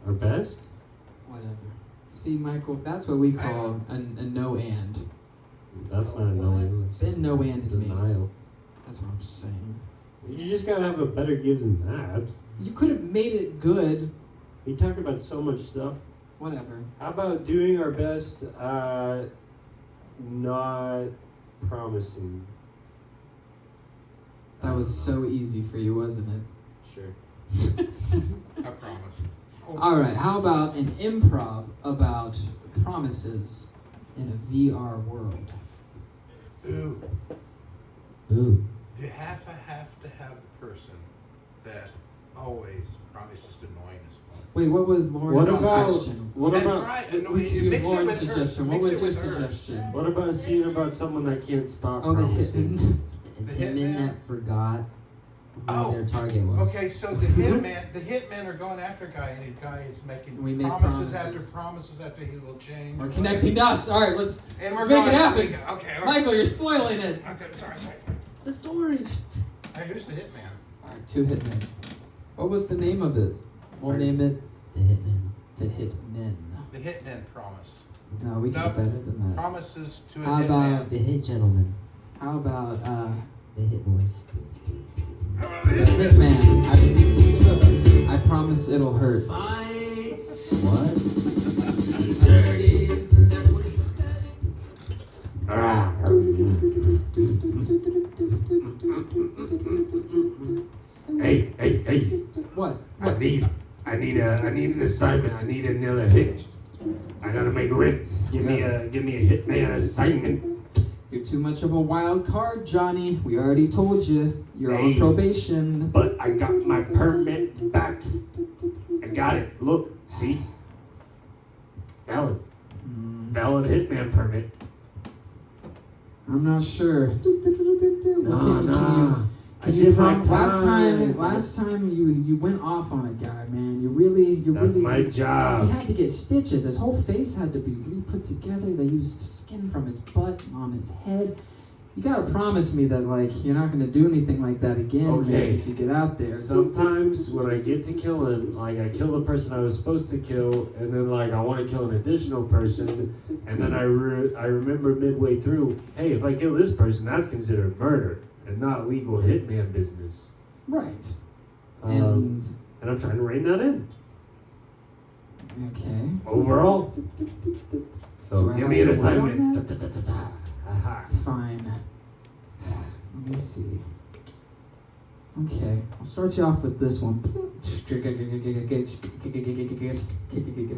Our best? Whatever. See, Michael, that's what we call a no and. That's not knowing. Been no and to me. Denial. That's what I'm saying. You just gotta have a better give than that. You could have made it good. We talk about so much stuff. Whatever. How about doing our best not promising? That was so easy for you, wasn't it? Sure. I promise. All right. How about an improv about promises in a VR world? Ooh. Ooh. Do you have to have the person that always promises to annoying us? Wait, what was Lauren's What about suggestion? what That's about right. We Annoying- could use mix it Lauren's with her. suggestion. What Mix was it your with her. suggestion? what about a scene about someone that can't stop Oh, the promising? hidden. It's The him in hitman. that forgot who their target was. Okay, so the hitmen are going after a guy, and the guy is making We make promises promises. after promises after he will change. We're connecting dots. All right, let's And make going- it happen. Okay. Michael, you're spoiling it. Okay, sorry. The story. Hey, who's the hitman? All right, 2 hitmen. What was the name of it? We'll name it The Hitman. the Hitmen. The hitman promise. No, we can Nope. do better than that. Promises to a How hitman. about The Hit Gentleman. how about The Hit Boys. the Hitman? I promise it'll hurt. What? Hey! What? I need an assignment. I need another hit. I gotta make rent. Give me a hitman assignment. You're too much of a wild card, Johnny. We already told you. You're on Hey. probation. But I got my permit back. I got it. Look, see? Valid hitman permit. I'm not sure. Can I you did my last time you went off on a guy, man. You really That's my job. He had to get stitches. His whole face had to be re-put together. They used skin from his butt on his head. You gotta promise me that you're not gonna do anything like that again, Okay. man, if you get out there. Sometimes when I get to killing, I kill the person I was supposed to kill, and then I want to kill an additional person, and then I remember midway through, hey, if I kill this person, that's considered murder and not legal hitman business. Right. And I'm trying to rein that in Okay. overall. So Do I give me an have to wait on assignment. that? Aha. Fine. Let me see. Okay, I'll start you off with this one. Give it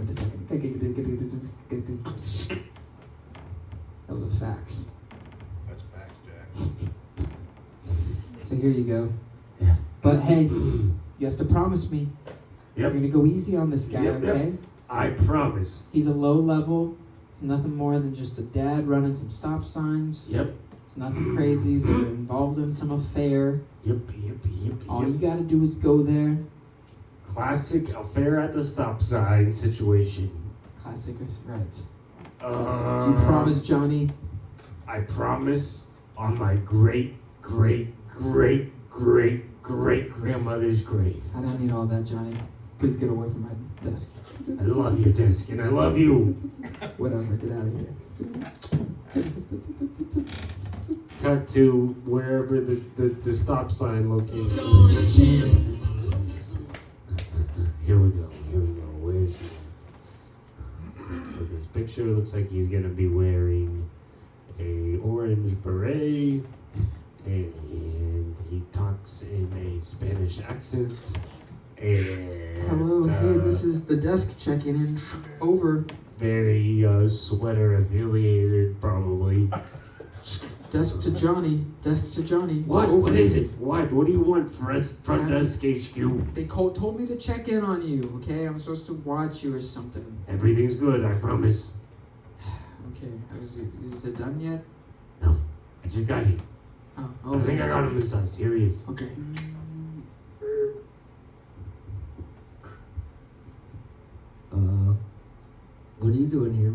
a second. That was a fax. That's facts, Jack. So here you go. Yeah. But hey, you have to promise me. You're Yep. gonna go easy on this guy, Yep, yep. okay? I promise. He's a low level. It's nothing more than just a dad running some stop signs. Yep. It's nothing crazy. They're involved in some affair. Yep. All you gotta do is go there. Classic affair at the stop sign situation. Classic, right? Do you Uh, promise, Johnny? I promise on my great grandmother's grave. I don't need all that, Johnny. Please get away from my desk. I love your desk and I love you. Whatever, get out of here. Cut to wherever the stop sign located. Here we go. Where is he? For this picture, looks like he's gonna be wearing a orange beret, and he talks in a Spanish accent. And Hello, hey, this is the desk checking in. Over. very sweater affiliated, probably. Desk to Johnny. Desk to Johnny. What? Over. What is it? What do you want for us? Front desk HQ. They told me to check in on you, okay? I'm supposed to watch you or something. Everything's good, I promise. Okay, is it done yet? I just got here. Oh, I think I got him this size. Here he is. Okay. What are you doing here?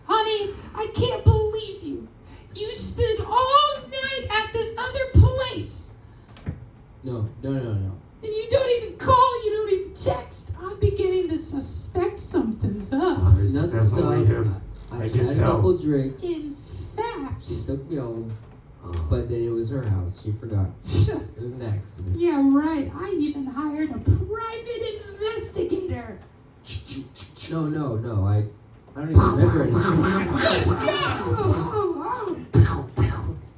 Honey, I can't believe you. You spent all night at this other place. No. And you don't even call, you don't even text. I'm beginning to suspect something's up. Oh, this is Nothing's definitely up. him. I I had can a tell. couple drinks. In fact, She took me home, Oh. but then it was her house. She forgot. It was an accident. yeah, right. I even hired a private investigator. No. I don't even remember anything.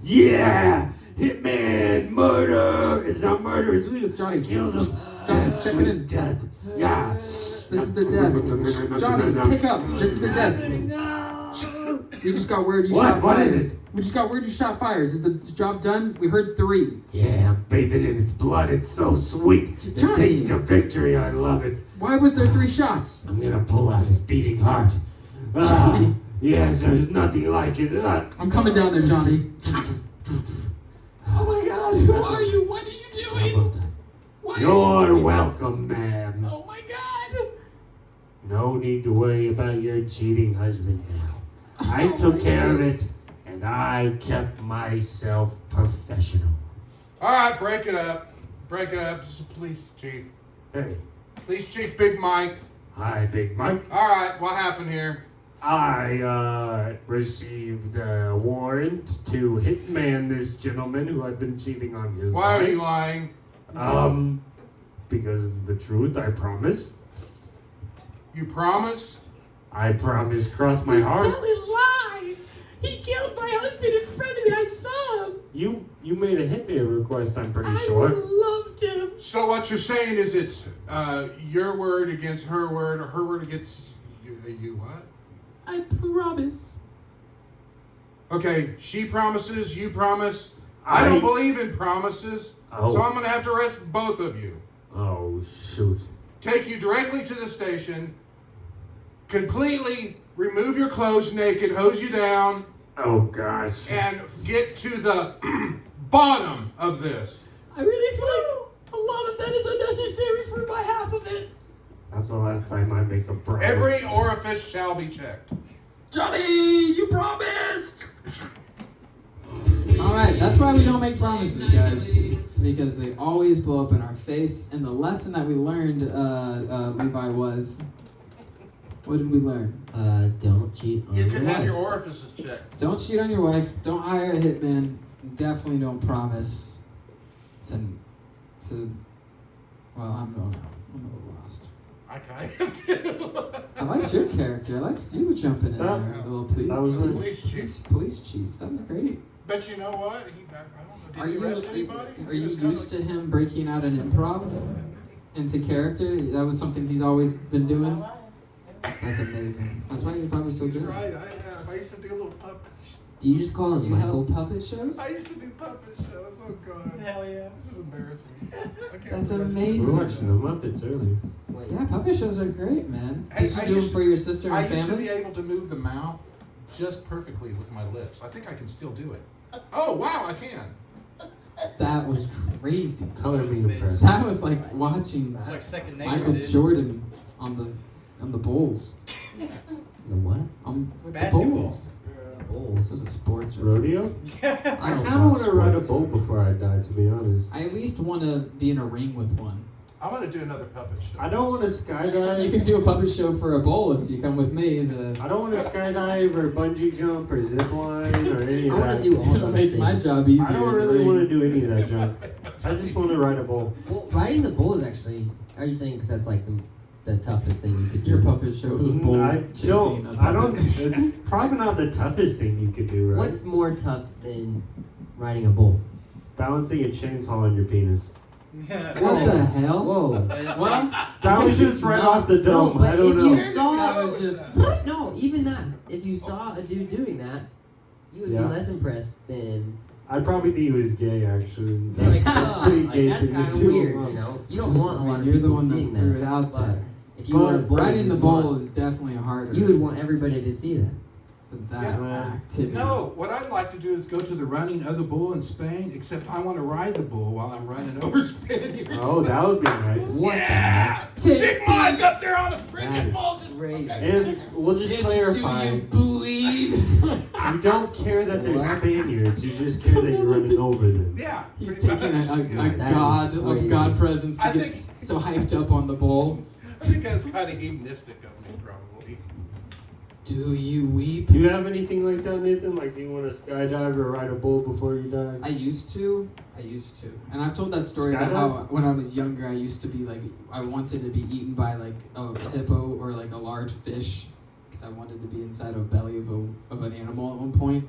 Yeah! Hitman! Murder! It's not murder, it's real. Johnny. Killed him. Johnny, check it in. Death. Yeah. This is the desk. Johnny, pick up. This is the desk. We just got word you What? shot What fires. is it? We just got word you shot fires. Is the job done? We heard 3. Yeah, I'm bathing in his blood. It's so sweet. The Johnny. taste of victory. I love it. Why was there 3 shots? I'm gonna pull out his beating heart. Ah, yes, there's nothing like it. I'm coming down there, Johnny. Oh my god, who are you? What are you doing? How about that? You're joining us. welcome, ma'am. Oh my god! No need to worry about your cheating husband now. I took care of it, and I kept myself professional. All right, break it up. Break it up. This is police chief. Hey, Police chief Big Mike. hi, Big Mike. All right, what happened here? I received a warrant to hitman this gentleman who had been cheating on his Why are wife. you lying? Because it's the truth, I promise. You promise? I promise, cross my He's heart. telling lies! He killed my husband in front of me, I saw him! You made a hitman request, I'm pretty I sure. loved him! So what you're saying is it's your word against her word, or her word against you what? I promise. Okay, she promises, you promise. I don't believe in promises, so I'm going to have to arrest both of you. Oh, shoot. Take you directly to the station, completely remove your clothes naked, hose you down, Oh, gosh. and get to the bottom of this. I really feel like a lot of that is unnecessary for my half of it. That's the last time I make a promise. Every orifice shall be checked. Johnny, you promised! Alright, that's why we don't make promises, guys. Because they always blow up in our face. And the lesson that we learned, Levi, was... What did we learn? Don't cheat on You your can wife. have your orifices checked. Don't cheat on your wife. Don't hire a hitman. Definitely don't promise to well, I don't know. I'm a little lost. I kind of do. I liked your character. I liked you jumping in there with a little That was nice. Police chief. police chief. That was great. But you know what? I don't know. Are Did he you arrest anybody? are you used to him breaking out an improv into character? That was something he's always been doing. That's amazing. That's why you're probably so good. Right, I have. I used to do little puppets. Do you just call him You Michael? held puppet shows? I used to do puppet shows. Oh God. Hell yeah. This is embarrassing. I can't That's imagine. We were amazing. watching the Muppets earlier. Wait. Yeah, puppet shows are great, man. Hey, Did you I do them used- for your sister I and used to family? be able to move the mouth just perfectly with my lips. I think I can still do it. Oh wow, I can. That was crazy. Color me impressed. That was like watching It's like second nature, Michael dude. Jordan on the Bulls. The what? With Basketball. the Bulls. This is a sports Rodeo? reference. I don't kind of watch want to ride a sports. boat before I die, to be honest. I at least want to be in a ring with one. I'm gonna do another puppet show. I don't want to You skydive. can do a puppet show for a bowl if you come with me. I don't want to skydive or bungee jump or zip line or any I of want that. to do all those Make things. my job easier. I don't in the really ring. want to do any of that junk. I just want to ride a boat. Well, riding the bull is actually. Are you saying because that's like the toughest thing you could do? Your puppet show with a bull I chasing a don't. I don't. puppet. It's probably not the toughest thing you could do, right? What's more tough than riding a bull? Balancing a chainsaw on your penis. What the hell? Whoa. Well, That was just right off the No, dome. but I don't if know. you saw, that was just. no, even that. If you saw a dude doing that, you would Yeah. be less impressed than I probably think he was gay, actually. like, oh, Pretty like gay that's thing kind to of do. weird. You know, you don't want a lot of You're the people one seeing that threw that. it out But there. if you were a bull, Riding the you'd bull want- is definitely harder you would want everybody to see that. than that Yeah. activity. No, what I'd like to do is go to the running of the bull in Spain, except I want to ride the bull while I'm running over Spaniards. Oh, that would be nice. What the heck? Big Mike up there on a That freaking is bull. crazy. And we'll just clarify. Do you bleed? You don't care that they're Spaniards. You just care that you're running over them. Yeah. He's pretty taking much. a That god is of crazy. god presence. He I gets so hyped up on the bull. I think that's kind of hedonistic of me, probably. Do you weep? Do you have anything like that, Nathan? Like, do you want to skydive or ride a bull before you die? I used to, and I've told that story about how when I was younger, I used to be like, I wanted to be eaten by like a hippo or like a large fish, because I wanted to be inside a belly of an animal at one point.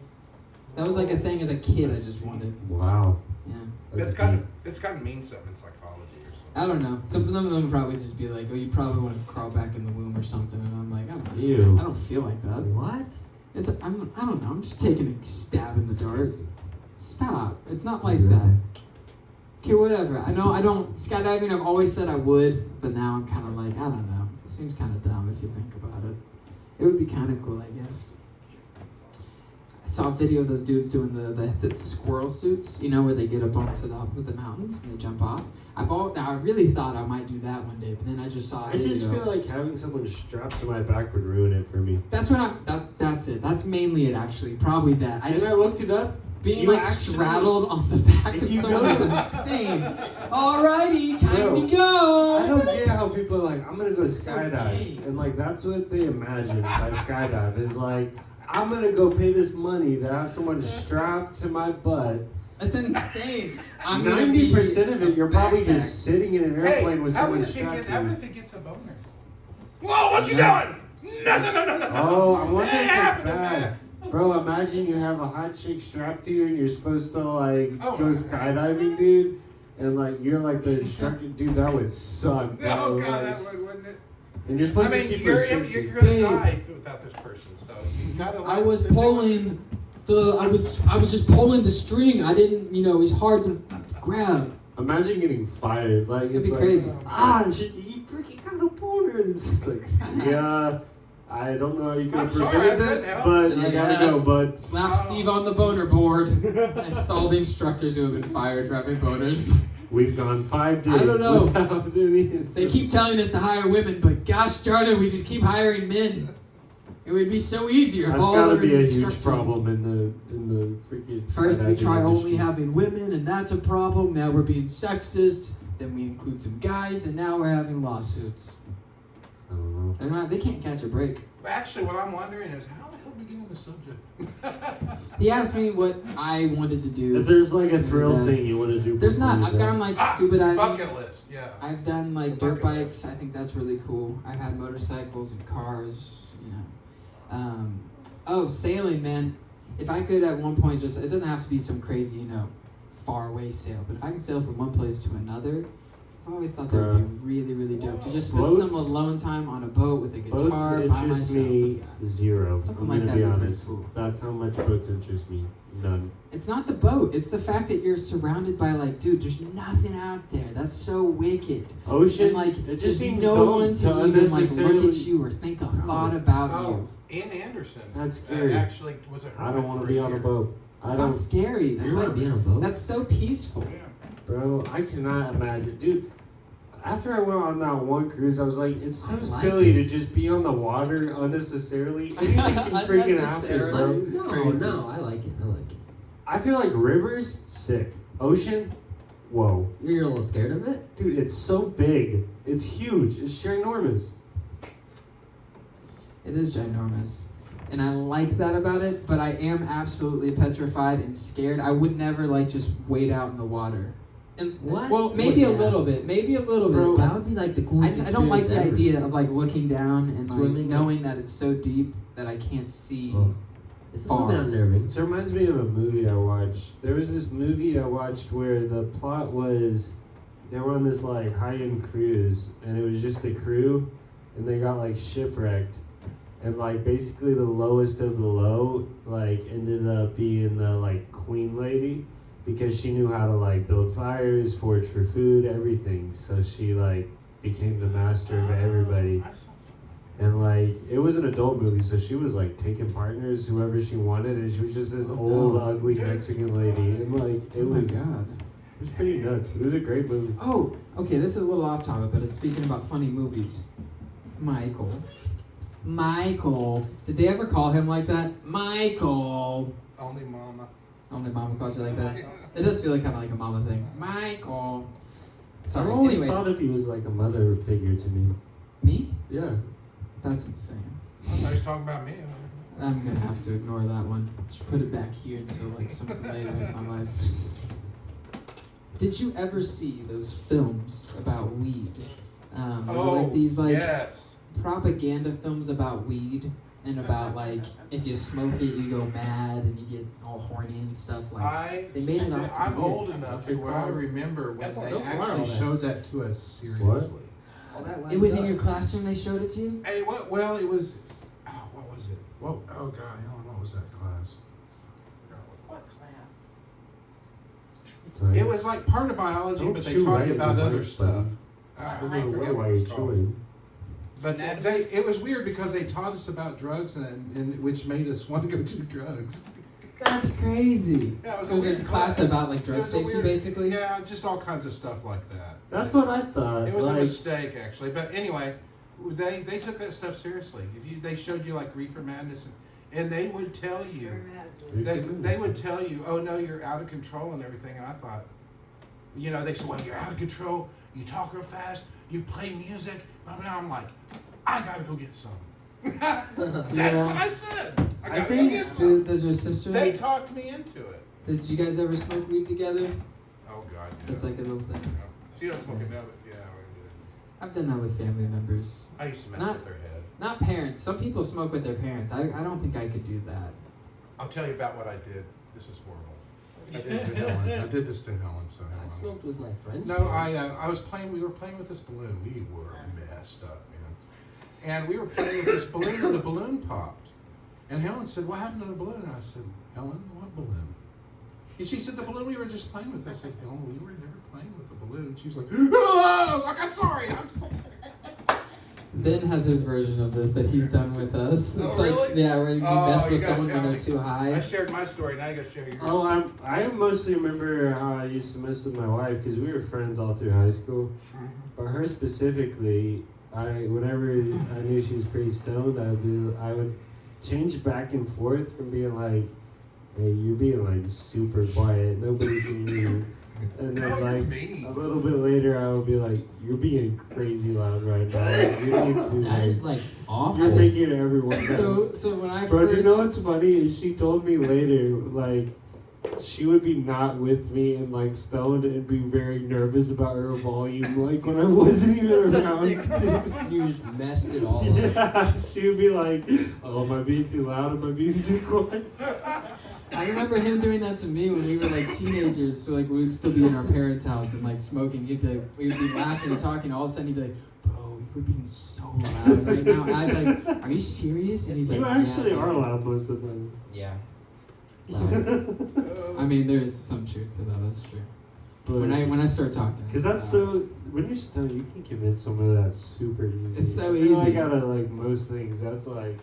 That was like a thing as a kid. I just wanted. Wow. Yeah. It's got to mean something in psychology or something. I don't know. Some of them would probably just be like, "Oh, you probably want to crawl back in the womb or something," and I'm like, I don't know. Ew. I don't feel like that. What? I don't know. I'm just taking a stab in the dark. Stop. It's not like that. Okay, whatever. I know I don't skydiving. I've always said I would, but now I'm kind of like, I don't know. It seems kind of dumb if you think about it. It would be kind of cool, I guess. saw a video of those dudes doing the squirrel suits, you know, where they get up onto the mountains and they jump off. I really thought I might do that one day, but then I just saw a video. I just feel like having someone strapped to my back would ruin it for me. That's that's it. That's mainly it, actually. Probably that. I looked it up. Being like straddled on the back of someone is insane. Alrighty, time to go. I don't get how people are like, I'm gonna go skydive, and like that's what they imagine by skydive is like, I'm gonna go pay this money to have someone strapped to my butt. That's insane. 90% of it, you're probably just sitting in an airplane with someone strapped to How you. if it gets a boner? Whoa, what you doing? No. Oh, I wonder if it's bad. Bro, imagine you have a hot chick strapped to you and you're supposed to like go skydiving, dude. And like you're like the instructor, dude. That would suck, bro. Oh god, like, that would, wouldn't it? and you're supposed to keep her you're safety. gonna die without this person. So you gotta. I was pulling I was just pulling the string. I didn't, you know, it was hard to grab. Imagine getting fired. Like It'd it's be like, crazy. And shit, you freaking got a boner. And it's like, yeah. I don't know how you could have prevented this, but you gotta go, bud. Slap Steve on the boner board. It's all the instructors who have been fired for having boners. We've gone 5 days I don't know. without any. They keep telling us to hire women, but gosh darn it, we just keep hiring men. It would be so easier if That's all gotta the be a huge instructors- problem in the freaking. First we try skydiving only industry. having women, and that's a problem. Now we're being sexist. Then we include some guys, and now we're having lawsuits. I don't know. They can't catch a break. Actually, what I'm wondering is how the hell do we get on the subject? He asked me what I wanted to do. If there's like a thrill then- thing you want to do, There's before not. you I've die. gone like scuba diving. Bucket list, yeah. I've done like dirt Bucket bikes. I think that's really cool. I've had motorcycles and cars, you know. Sailing, man. If I could at one point just, it doesn't have to be some crazy, you know, far away sail, but if I can sail from one place to another, I've always thought that would be really, really dope. To just spend some Boats- alone time on a boat with a Boats guitar by interest myself. me with guys. zero. Something I'm like gonna that be would be honest. cool. That's how much boats interest me. None. It's not the boat. It's the fact that you're surrounded by like, dude, there's nothing out there. That's so wicked. Ocean. And like, it just there's seems no dumb one to to even like unnecessarily- look at you or think a thought about you. Ann Anderson. That's scary. Actually, was it her? I don't want to be on a boat. I It's don't, not scary. That's You want like to be on a boat? that's so peaceful. bro. I cannot imagine, dude. After I went on that one cruise, I was like, it's so I like silly it. to just be on the water unnecessarily. Anything can freaking happen, Unnecessarily. bro. It's No, crazy. no, I like it. I like it. I feel like rivers, sick. Ocean, whoa. You're a little scared of it? Dude, it's so big. It's huge. It's ginormous. It is ginormous. And I like that about it, but I am absolutely petrified and scared. I would never like just wade out in the water. And What? well, maybe Well, a yeah. little bit. Maybe a little Bro, bit. that would be like the coolest I don't like the experience idea ever. of like looking down and like Swimming. knowing that it's so deep that I can't see. Oh, it's a little bit Far. unnerving. It reminds me of a movie I watched. There was this movie I watched where the plot was they were on this like high-end cruise and it was just the crew and they got like shipwrecked and like basically the lowest of the low like ended up being the like queen lady because she knew how to like build fires, forage for food, everything. So she like became the master of everybody. And like it was an adult movie, so she was like taking partners, whoever she wanted, and she was just this old, ugly Mexican lady. And like it Oh my was, god. it was pretty nuts. It was a great movie. Oh, okay, this is a little off topic, but it's speaking about funny movies. Michael. Did they ever call him like that? Michael. Only mama. Only mama called you like that? It does feel like kind of like a mama thing. Michael. Sorry. I've always Anyways, thought of you as like a mother figure to me. me? Yeah. That's insane. I thought he was talking about me. I'm gonna have to ignore that one. Just put it back here until like something later in my life. Did you ever see those films about weed? Like these like yes. propaganda films about weed and about like if you smoke it you go mad and you get all horny and stuff like. They made it out to be I'm weird. old enough to where I remember when they So far, actually all showed this. that to us seriously. It was in your classroom. They showed it to you. Hey, what? Well, it was. Oh, what was it? Whoa! Oh God, Helen, what was that class? What class? Sorry. It was like part of biology, Don't but they chew taught right you in about the other mic, stuff. I I don't know forget why what it's you're called. chewing. But it was weird because they taught us about drugs and which made us want to go do drugs. That's crazy. Yeah, it was a class about like drug safety, basically. Yeah, just all kinds of stuff like that. That's what I thought. It was a like, mistake, actually. But anyway, they took that stuff seriously. They showed you like reefer madness, and they would tell you, they would tell you, oh no, you're out of control and everything. And I thought, they said, well, you're out of control. You talk real fast. You play music. Blah, blah, blah. I'm like, I gotta go get some. That's what I said. I gotta go get some. Does your sister? They talked me into it. Did you guys ever smoke weed together? Oh God, yeah. It's like a little thing. Yeah. She doesn't smoke it now, but yeah, we did. I've done that with family members. I used to mess with their head. Not parents. Some people smoke with their parents. I don't think I could do that. I'll tell you about what I did. This is horrible. I did to Helen. I did this to Helen. So I smoked with my friends. No, I was playing. We were playing with this balloon. We were messed up, man. And we were playing with this balloon, and the balloon popped. And Helen said, "What happened to the balloon?" And I said, "Helen, what balloon?" And she said, "The balloon we were just playing with." I said, "Helen, we were never playing with a balloon." And she was like, "Ah!" I was like, "I'm sorry. I'm sorry." Ben has his version of this that he's done with us. It's like, really? yeah, where you mess with someone when they're too high. I shared my story. Now you gotta share yours. Oh, I mostly remember how I used to mess with my wife because we were friends all through high school. But her specifically, whenever I knew she was pretty stoned, I would change back and forth from being like, "Hey, you're being like super quiet, nobody can hear you," and then like a little bit later, I would be like, "You're being crazy loud right now. That is like awful. You're making everyone." So when I Bro, first, you know what's funny is she told me later, like, she would be not with me and like stoned and be very nervous about her volume, like when I wasn't even around. You just messed it all up. Yeah, she would be like, "Oh, am I being too loud? Am I being too quiet?" I remember him doing that to me when we were like teenagers. So like we would still be in our parents' house and like smoking. He'd be like, we would be laughing and talking. All of a sudden he'd be like, "Bro, you're being so loud right now." And I'd be like, "Are you serious?" And he's like, You actually "Yeah, are dude." loud most of the time. Yeah. I mean, there is some truth to that. That's true. But When I start talking, because that's so, when you're stoned, you can commit some of that super easy. It's so I feel easy. like out of like most things, that's like.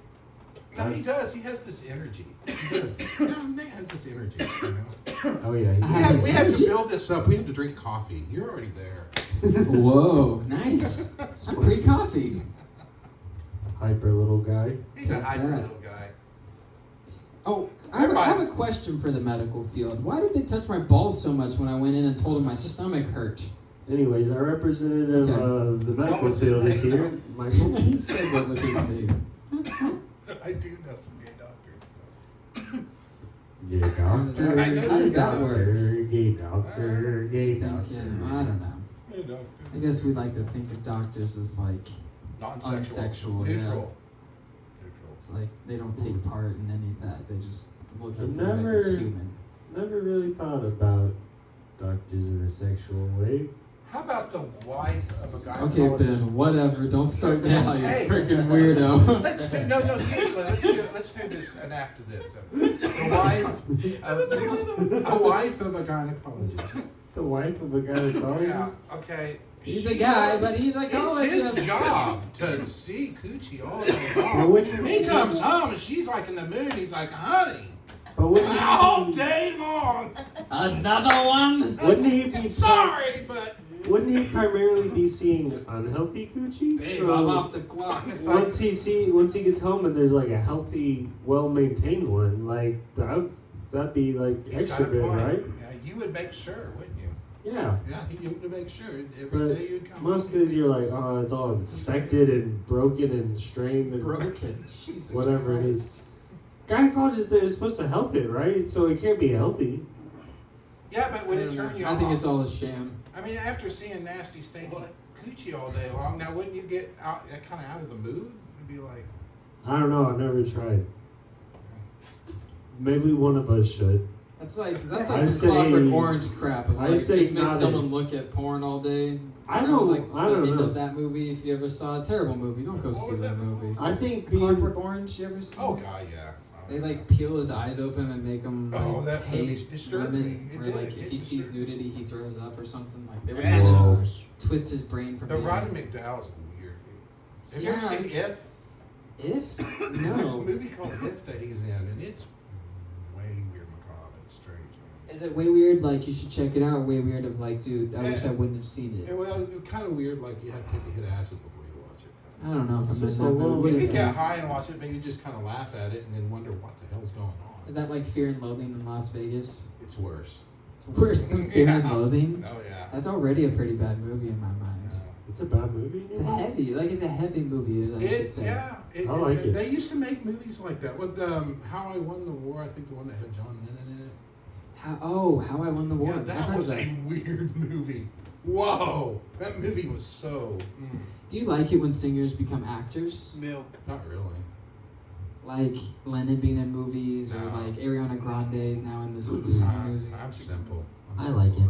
No, he does. He has this energy. He does. Nate has this energy. Oh yeah. We had to build this up. We had to drink coffee. You're already there. Whoa, nice. I'm pre-coffee. Hyper little guy. He's a Take hyper that. little guy. Oh, I have a question for the medical field. Why did they touch my balls so much when I went in and told them my stomach hurt? Anyways, our representative of the medical field is here, Michael. He said what was his name. I do know some gay doctors. Gay doctor. How does that work? Gay doctor. Gay Yeah, doctor. I don't know. Hey, doctor. I guess we like to think of doctors as like Non-sexual. unsexual. Yeah. Neutral. It's like they don't take part in any of that. They just look at I've them as never- a human. Never really thought about doctors in a sexual way. How about the wife of a guy? Okay, Ben, whatever. Don't start now, you Hey. freaking weirdo. Let's do seriously. Let's do this. An act of this. A wife of a gynecologist. The wife of a gynecologist? Yeah. Okay. He's a guy, but he's a It's gynecologist. his job to see coochie all day But long. wouldn't He comes home and she's like in the mood. He's like, "Honey, But wouldn't all he, day long." Another one? wouldn't he be Sorry, but Wouldn't he primarily be seeing unhealthy coochie? Babe, So I'm off the clock. once he gets home and there's like a healthy, well maintained one, like that'd be like he's extra got a good, point. right? Yeah, you would make sure, wouldn't you? Yeah. Yeah, you would make sure every But day you'd come. most days you're like, oh, it's all infected and broken and strained and Broken. Jesus whatever it Christ. is. Gynecologist, they're supposed to help it, right? So it can't be healthy. Yeah, but would it turn you I off? think it's all a sham. I mean, after seeing nasty, stinky coochie all day long, now wouldn't you get out, kind of out of the mood? It'd be like, I don't know. I've never tried. Maybe one of us should. That's like I some say- Clockwork Orange crap. Of I like say just make not someone it. look at porn all day. I That was don't. like I the don't end know. of that movie. If you ever saw a terrible movie, don't go see was that that movie. I think being, Clockwork Orange. You ever seen? oh it? god, yeah. They like peel his eyes open and make him like Oh, that movie hate disturbed women, me. It or did. like It if he sees disturbed me. nudity, he throws up or something. Like they were Yeah. trying Whoa. to twist his brain from The being. Roddy McDowell's weird. Have you Yeah, ever seen it's- If? If There's a no, movie called If that he's in, and it's way weird. Is it way weird? Like, you should check it out. Or way weird of like, dude, I wish I wouldn't have seen it. Well, it's kind of weird. Like you have to take a hit of acid before you watch it. I don't know if I'm Just in that a little mood. bit You of can get high and watch it, but you just kind of laugh at it and then wonder what the hell's going on. Is that like Fear and Loathing in Las Vegas? It's worse. It's worse than Fear and Yeah. Loathing? Oh yeah. That's already a pretty bad movie in my mind. It's a bad movie. It's a heavy movie, I should say. I like it. They used to make movies like that. With How I Won the War, I think the one that had John Lennon in it. How I Won the War. Yeah, I've that heard was of a weird movie. Whoa, that movie was so. Do you like it when singers become actors? Milk. Not really. Like Lennon being in movies, or No. like Ariana Grande is now in this movie. I'm simple. I like it.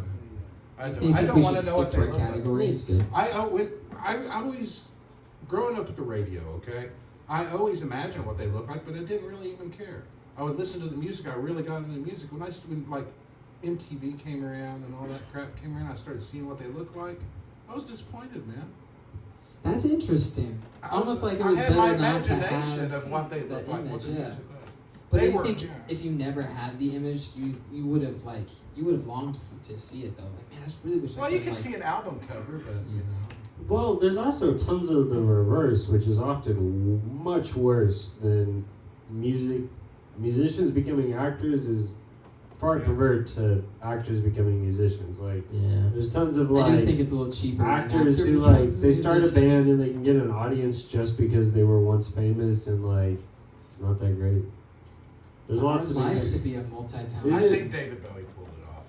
I So you don't, I think don't we want should to know what stick they to our look like. categories? It's good. I always, growing up with the radio, okay, I always imagined what they looked like, but I didn't really even care. I would listen to the music. I really got into music when like MTV came around and all that crap came around. I started seeing what they looked like. I was disappointed, man. That's interesting. Almost like it I was had my better not to imagination have of what they the looked like. image, What the yeah. music was. But They do you were- think yeah. if you never had the image, you would have longed to see it though? Like, man, I just really wish I Well, could. you can like, see an album cover, but you know. Well, there's also tons of the reverse, which is often much worse than musicians becoming actors is far convert to actors becoming musicians. Like, Yeah. there's tons of I do like think it's a little cheaper. when an actors actor who like becomes they start a musician. band and they can get an audience just because they were once famous, and like it's not that great. There's It's a lots of hard life music. to be a Is multi-talented. I it- think David Bowie pulled it off.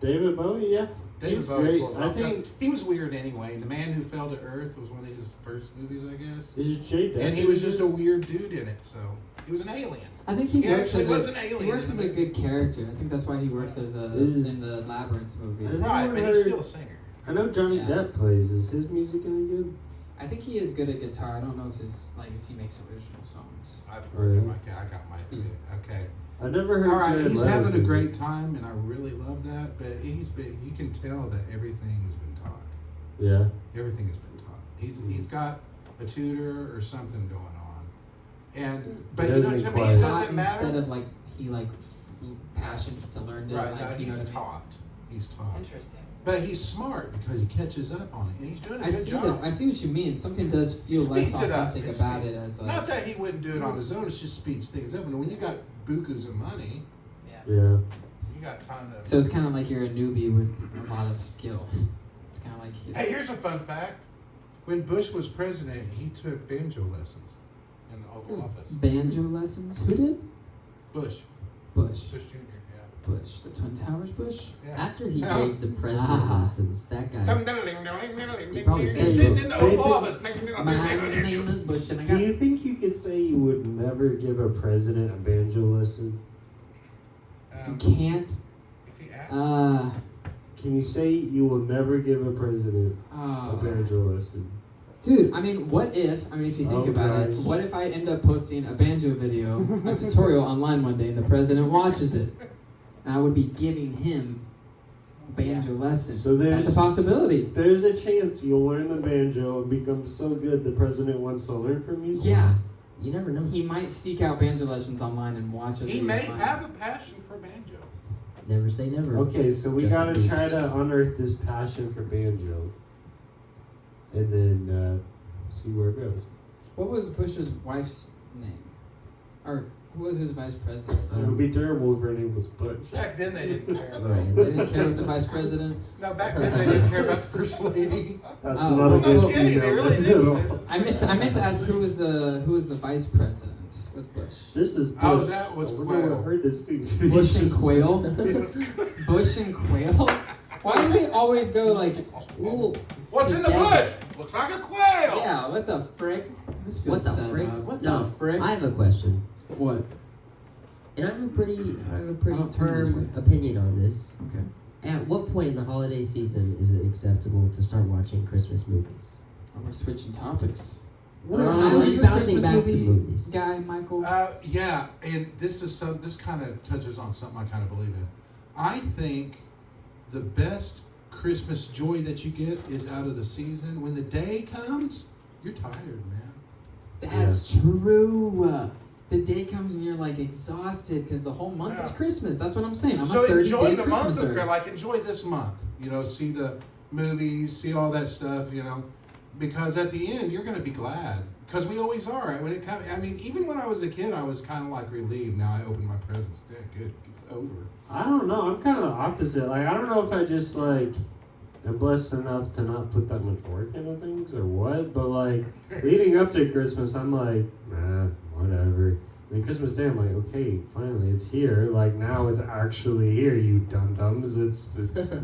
David Bowie, yeah, David he's Bowie great. pulled it I off. think He was weird anyway. The Man Who Fell to Earth was one of his first movies, I guess. is Jay And he was just a weird dude in it, so he was an alien. I think he He works actually as was a an alien. he works as a isn't good character. I think that's why he works as a Is- in the Labyrinth movie. Is- Right, but he's still a singer. I know Johnny Yeah. Depp plays. Is his music any good? I think he is good at guitar. I don't know if if he makes original songs. I've Oh, heard him. yeah? I got my okay. I never heard. All right, Jared he's Leto's having a music. great time, and I really love that. But you can tell that everything has been taught. Yeah. Everything has been taught. He's got a tutor or something going on, and but you know, Doesn't to me, quite. it Taught doesn't matter. instead of like he passion to learn to Right, like no, you know he's what I mean? taught. He's taught. Interesting. But he's smart because he catches up on it, and he's doing a I good see job. that. I see what you mean. Something does feel less Speeds it up. authentic It about speeds- it as Not that he wouldn't do it on his own. It just speeds things up. And when you got bukus of money, Yeah. you got time to. So it's kind of like you're a newbie with a lot of skill. It's kind of like Hey, here's a fun fact. When Bush was president, he took banjo lessons in the Oval Office. banjo lessons. Who did? Bush. Bush. Bush Jr., Bush. The Twin Towers. Bush. yeah. After he Yeah. gave the president lessons, that guy. He probably He's said sitting so. in the Oval Office. My name is Bush, and I Do got. you think you could say you would never give a president a banjo lesson? You can't. If he asks. Can you say you will never give a president a Oh. banjo lesson? Dude, I mean, what if? I mean, if you think Oh, about it, gosh. what if I end up posting a banjo video, a tutorial online one day, and the president watches it, and I would be giving him banjo lessons? So That's a possibility. There's a chance you'll learn the banjo and become so good the president wants to learn from you. Yeah, You never know. he might seek out banjo lessons online and watch a He video. may online. have a passion for banjo. Never say never. Okay, so we Justin gotta Bieber. try to unearth this passion for banjo, and then see where it goes. What was Bush's wife's name? Or who was his vice president? It would be terrible if her name was Butch. Back then they didn't care. Right. They didn't care with the vice president. No, back then they didn't care about the first lady. That's Oh, not well, a good no kidding, they female really name didn't. at all. I meant to ask who was the vice president? Was Bush? This is Bush. Oh, that was I wonder Quail. what her distinct Bush and Quail. It was- Bush and Quail. Why do they always go like, ooh? What's in the together? bush? Looks like a quail. Yeah. What the frick? This feels What the set frick? up. What No, the frick? I have a question, What? and I have a pretty don't turn this firm opinion on this. Okay. At what point in the holiday season is it acceptable to start watching Christmas movies? Oh, we're switching topics. Well, Are I was you just a bouncing Christmas back to movie movies. guy, Michael? Yeah, and this kind of touches on something I kind of believe in. I think the best Christmas joy that you get is out of the season. When the day comes, you're tired, man. That's true. the day comes and you're like exhausted because the whole month is Yeah. Christmas. That's what I'm saying. I'm So a 30-day enjoy the Christmas month, already. like enjoy this month. See the movies, see all that stuff. Because at the end you're going to be glad. Because we always are. Even when I was a kid, I was kind of like relieved. Now I open my presents. Yeah, good. It's over. I don't know. I'm kind of the opposite. Like, I don't know if I just, like, am blessed enough to not put that much work into things or what. But, like, leading up to Christmas, I'm like, nah, whatever. And Christmas Day, I'm like, okay, finally, it's here. Like, now it's actually here, you dum-dums. It's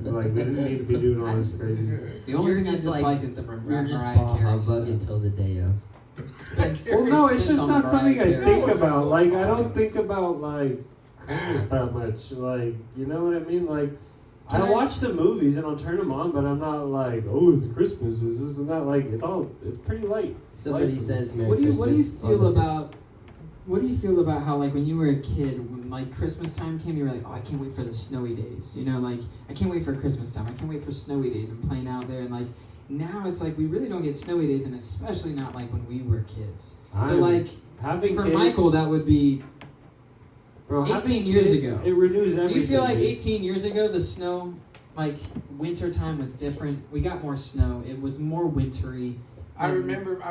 like, we didn't need to be doing all this crazy. The only You're thing I just dislike is the You're just Mariah ball Carey humbug stuff. until the day of. Well, no, it's just on not Mariah something I Carey. think about. Like, I don't think about, like, Christmas that much. Like, you know what I mean? Like, Can I- watch the movies and I'll turn them on, but I'm not like, oh, it's Christmas. Is this and that? Like, it's pretty light. Somebody Light. says Merry What do you Christmas. feel about? What do you feel about how, like, when you were a kid, when, like, Christmas time came, you were like, oh, I can't wait for the snowy days. Like, I can't wait for Christmas time. I can't wait for snowy days and playing out there. And, like, now it's like we really don't get snowy days, and especially not, like, when we were kids. So, I'm like, having for kids, Michael, that would be... bro, 18 having years kids, ago. It renews everything. Do you feel like dude. 18 years ago, the snow, like, winter time was different? We got more snow. It was more wintry. I and- remember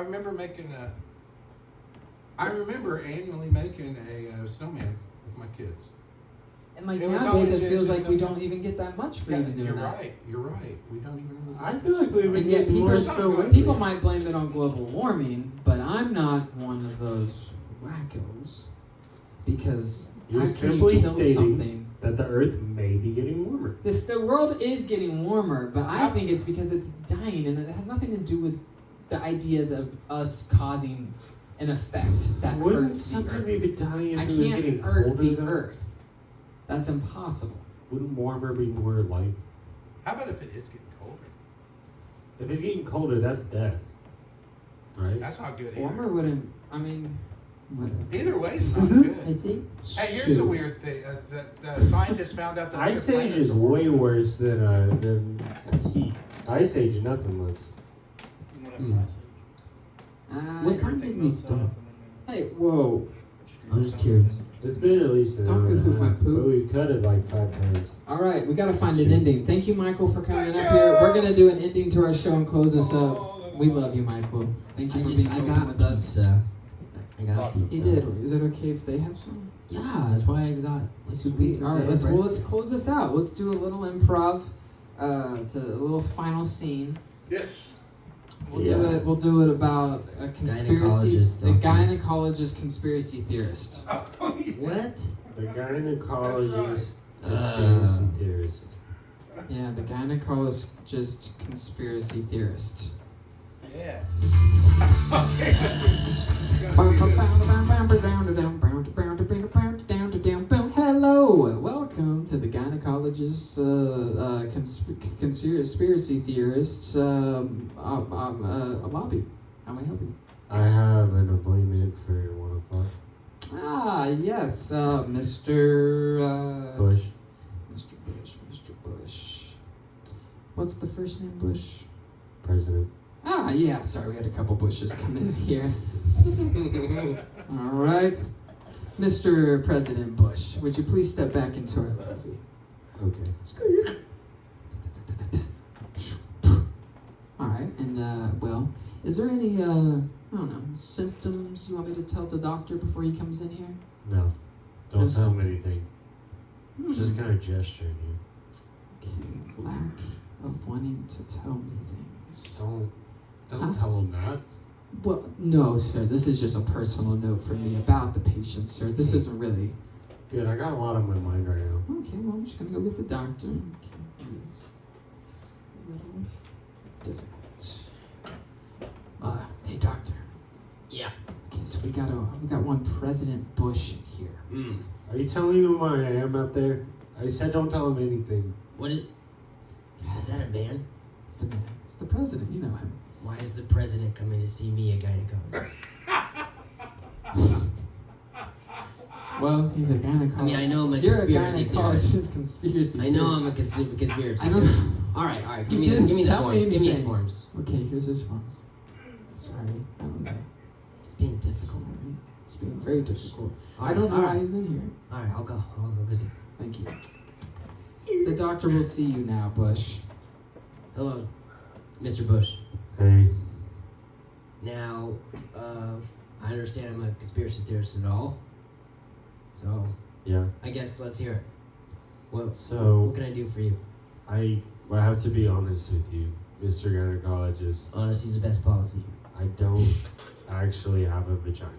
annually making a snowman with my kids. And, like, It was nowadays always it feels just like we a- don't even get that much for even doing you're that. right. You're right. We don't even really. I feel like we've been And yet getting more people- snow lately. People might blame it on global warming, but I'm not one of those wackos. Because You're how can simply you kill stating something? that the Earth may be getting warmer. The world is getting warmer, but I think it's because it's dying, and it has nothing to do with the idea of us causing an effect that Wouldn't hurts the something Earth. be dying if I it was can't getting hurt colder? the though? Earth. That's impossible. Wouldn't warmer be more life? How about if it is getting colder? If it's getting colder, that's death. Right? That's not good. Warmer wouldn't. I mean, whatever. Either way, it's not I good. think. Hey, here's a weird thing. That scientists found out that Ice other Age planets is are way warmer. worse than heat. Ice Age, nothing less. What time did we start? Hey, whoa. I'm just curious. It's been at least an Don't hour and a cahoot my half, poop. but we've cut it like 5 times. All right, we got to find That's an true. ending. Thank you, Michael, for coming up here. We're going to do an ending to our show and close us up. We love you, Michael. Thank you for being I open got with us. pizza. I got pizza. He did. Is it okay if they have some? Yeah, that's why I got 2 pizzas. All right, and let's breadsticks. close this out. Let's do a little improv. It's a little final scene. Yes. We'll do it about a conspiracy, Gynecologist, a okay. gynecologist conspiracy theorist. What? The gynecologist Uh. conspiracy theorist. Yeah, the gynecologist conspiracy theorist. Yeah. Hello, welcome to the gynecologist conspiracy theorists lobby. How may I help you? I have an appointment for 1 o'clock. Ah, yes, Mr. Bush. Mr. Bush. What's the first name, Bush? President. Ah, yeah, sorry, we had a couple Bushes come in here. All right. Mr. President Bush, would you please step back into our lobby? Okay. All right, and, well, is there any, I don't know, symptoms you want me to tell the doctor before he comes in here? No. Don't No tell him symptom. anything. Hmm. Just kind of gesturing you. Okay, lack of wanting to tell me things. Don't Huh? tell him that. Well, no, sir, this is just a personal note from me about the patient, sir. This isn't really... Good, I got a lot on my mind right now. Okay, well, I'm just gonna go get the doctor. Okay, it's a little difficult. Hey, doctor. Yeah. Okay, so we got one President Bush in here. Are you telling him who I am out there? I said don't tell him anything. What is that a man? It's a man. It's the president. You know him. Why is the president coming to see me, a gynecologist? Well, he's a gynecologist. I mean, I know I'm a You're conspiracy a theorist. gynecologist conspiracy I know theorist. I'm a conspiracy I don't theorist. know. All right. You Give me didn't the tell me forms. Give me his anything. forms. Okay, here's his forms. Sorry, I don't know. He's being difficult. It's being very difficult. I don't know why he's in here. All right, I'll go visit. Thank you. The doctor will see you now, Bush. Hello, Mr. Bush. Hey. Now, I understand I'm a conspiracy theorist and all. So, Yeah. I guess let's hear it. Well, So what can I do for you? I have to be honest with you, Mr. Gynecologist. Honesty's the best policy. I don't actually have a vagina.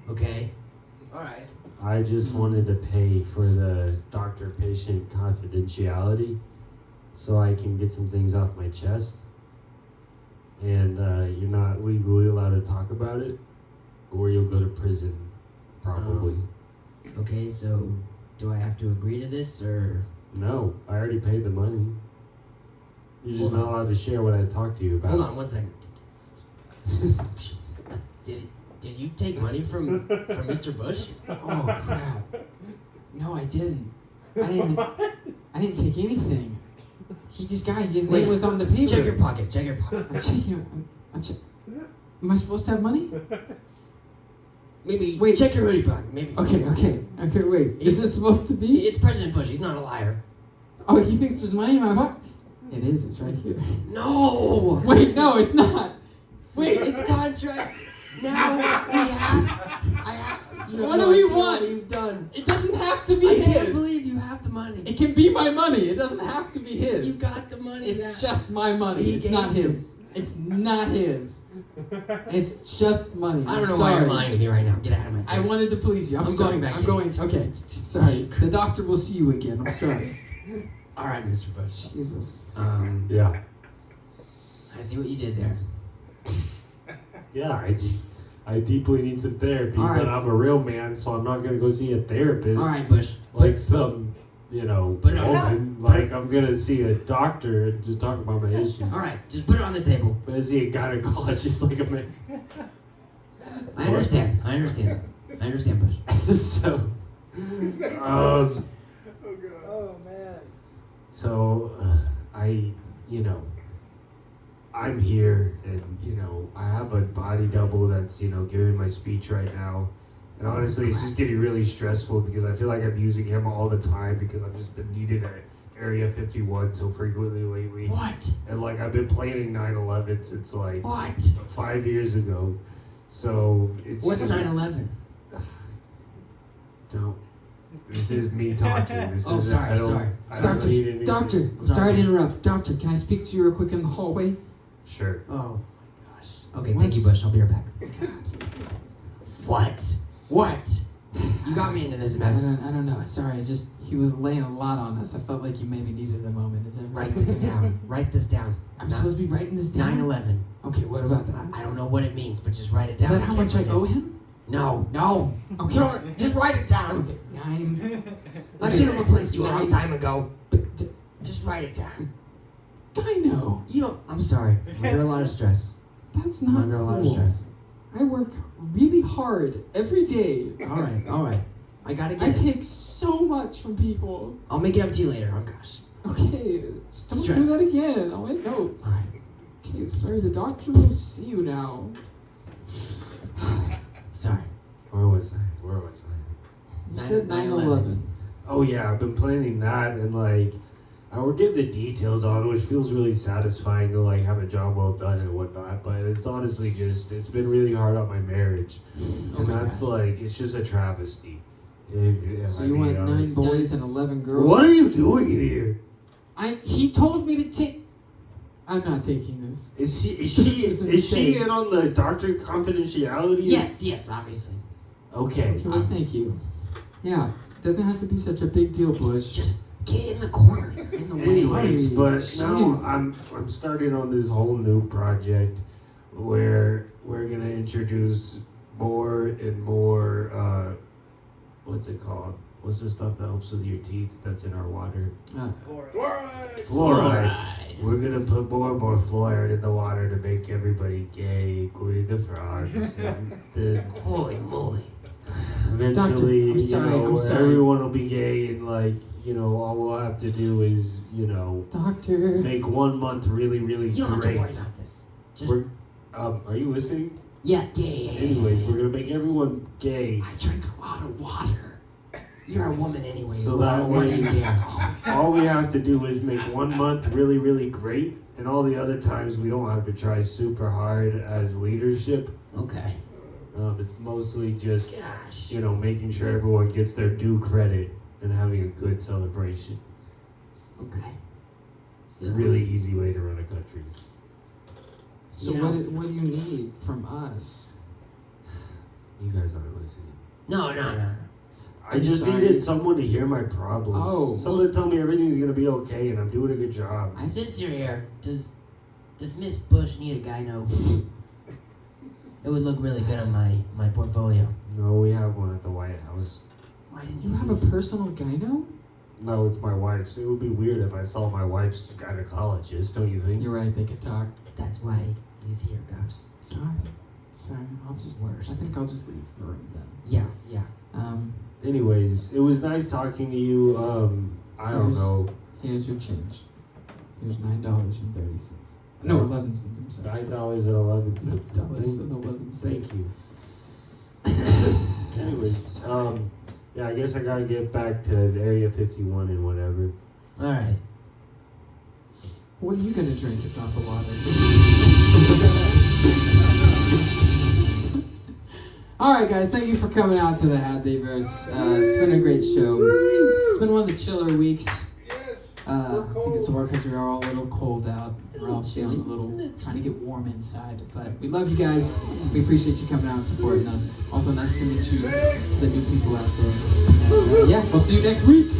Okay. All right. I just wanted to pay for the doctor-patient confidentiality so I can get some things off my chest. And you're not legally allowed to talk about it, or you'll go to prison, probably. Okay, so do I have to agree to this, or? No, I already paid the money. You're just not allowed to share what I talked to you about. Hold on 1 second. Did you take money from Mr. Bush? Oh crap! No, I didn't. I didn't take anything. He just got his name was on the paper. Check your pocket. Check your pocket. I'm checking. Am I supposed to have money? Maybe. Wait. Check your hoodie pocket. Maybe. Okay. Wait. Is this supposed to be? It's President Bush. He's not a liar. Oh, he thinks there's money in my pocket. It is. It's right here. No. Wait, no, it's not. Wait, It's contract. Now we have. I have. You have What no do we idea want? What you've done. It doesn't have to be I his. can't believe you have the money. It can be my money. It doesn't have to be his. You got the money. It's just my money. He It's not gave you. his. It's not his. It's just money. I don't know I'm why sorry. you're lying to me right now. Get out of my face. I wanted to please you. I'm sorry. going back I'm in. going. Okay. Sorry. The doctor will see you again. I'm sorry. All right, Mr. Bush. Jesus. Yeah. I see what you did there. Yeah, I deeply need some therapy, All right. but I'm a real man, so I'm not gonna go see a therapist. All right, Bush. Like some, Put it on. Bolton, like I'm gonna see a doctor and just talk about my issues. All right, just put it on the table. But I see a gynecologist like a man. I understand. I understand, Bush. So, Oh man. so I'm here, and I have a body double that's giving my speech right now, and honestly, it's just getting really stressful because I feel like I'm using him all the time because I've just been needed at Area 51 so frequently lately. What? And like I've been planning 9/11 since like What? 5 years ago, so it's What's just, 9/11? Don't. This is me talking. This Oh, is sorry, sorry. I don't need anything. Doctor, sorry to interrupt. Doctor, can I speak to you real quick in the hallway? Sure. Oh my gosh. Okay, thank you, Bush. I'll be right back. What? You got me into this mess. I don't know. Sorry, he was laying a lot on us. I felt like you maybe needed a moment. Is that Write this down. Write this down. I'm supposed to be writing this down? 9/11. Okay, what about that? I don't know what it means, but just write it Is down. that how much I owe him? No. Okay. You don't, just write it down. Okay, 9. I should have replaced you a long time ago. But, Just write it down. Gyno, You don't. I'm sorry. I'm under a lot of stress. that's I'm not under a lot of cool. stress. I work really hard every day. All right. I gotta I get it. take so much from people. I'll make it up to you later. Oh gosh. Okay, just don't Stress. do that again. I'll make notes. All right. Okay, sorry, the doctor will see you now. Sorry. Where was I? You said 9/11. 9/11. Oh yeah, I've been planning that, and like we're getting the details on it, which feels really satisfying to like have a job well done and whatnot. But it's honestly it's been really hard on my marriage, Oh and my that's gosh. like it's just a travesty. So you want 9 boys and 11 girls? What are you doing in here? He told me to take. I'm not taking this. Is she This is insane. in on the doctor confidentiality? Yes, obviously. Okay. Okay, well, thank you. Yeah, it doesn't have to be such a big deal, Bush. Just get in the corner, in the way. Anyways, but now Jeez. I'm starting on this whole new project where we're gonna introduce more and more what's it called? What's the stuff that helps with your teeth that's in our water? Fluoride. We're gonna put more and more fluoride in the water to make everybody gay, including the frogs. And then Holy moly. eventually, I'm sorry, I'm sorry. everyone will be gay, and like all we'll have to do is Doctor. make 1 month really, really You don't have to great. worry about this. Just We're, are you listening? Yeah, gay. Anyways, we're gonna make everyone gay. I drink a lot of water. You're a woman anyway. So Why that way, do you care? all we have to do is make 1 month really, really great, and all the other times we don't have to try super hard as leadership. Okay. It's mostly just, Gosh. making sure everyone gets their due credit and having a good celebration. Okay. So It's a really easy way to run a country. So Yeah. what do you need from us? You guys aren't listening. No. I I'm just sorry. needed someone to hear my problems. Oh. Someone to tell me everything's gonna be okay and I'm doing a good job. Since you're here, does Miss Bush need a gyno? It would look really good on my portfolio. No, we have one at the White House. Why didn't You have a personal gyno? No, it's my wife's. It would be weird if I saw my wife's gynecologist, don't you think? You're right, they could talk. That's why he's here, gosh. Sorry, I'll just Worst. I think I'll just leave the room then. Yeah. Anyways, it was nice talking to you. I don't know. Here's your change. Here's $9.30. No, 11 cents. I'm sorry. $9.11. $9.11. Thank you. Anyways, yeah, I guess I gotta get back to Area 51 and whatever. All right. What are you gonna drink if not the water? All right, guys. Thank you for coming out to the Hadley-Verse. It's been a great show. It's been one of the chiller weeks. I think it's more because we're all a little cold out. We're all feeling a little, trying to get warm inside. But we love you guys. We appreciate you coming out and supporting us. Also, nice to meet you to the new people out there. And, yeah, we'll see you next week.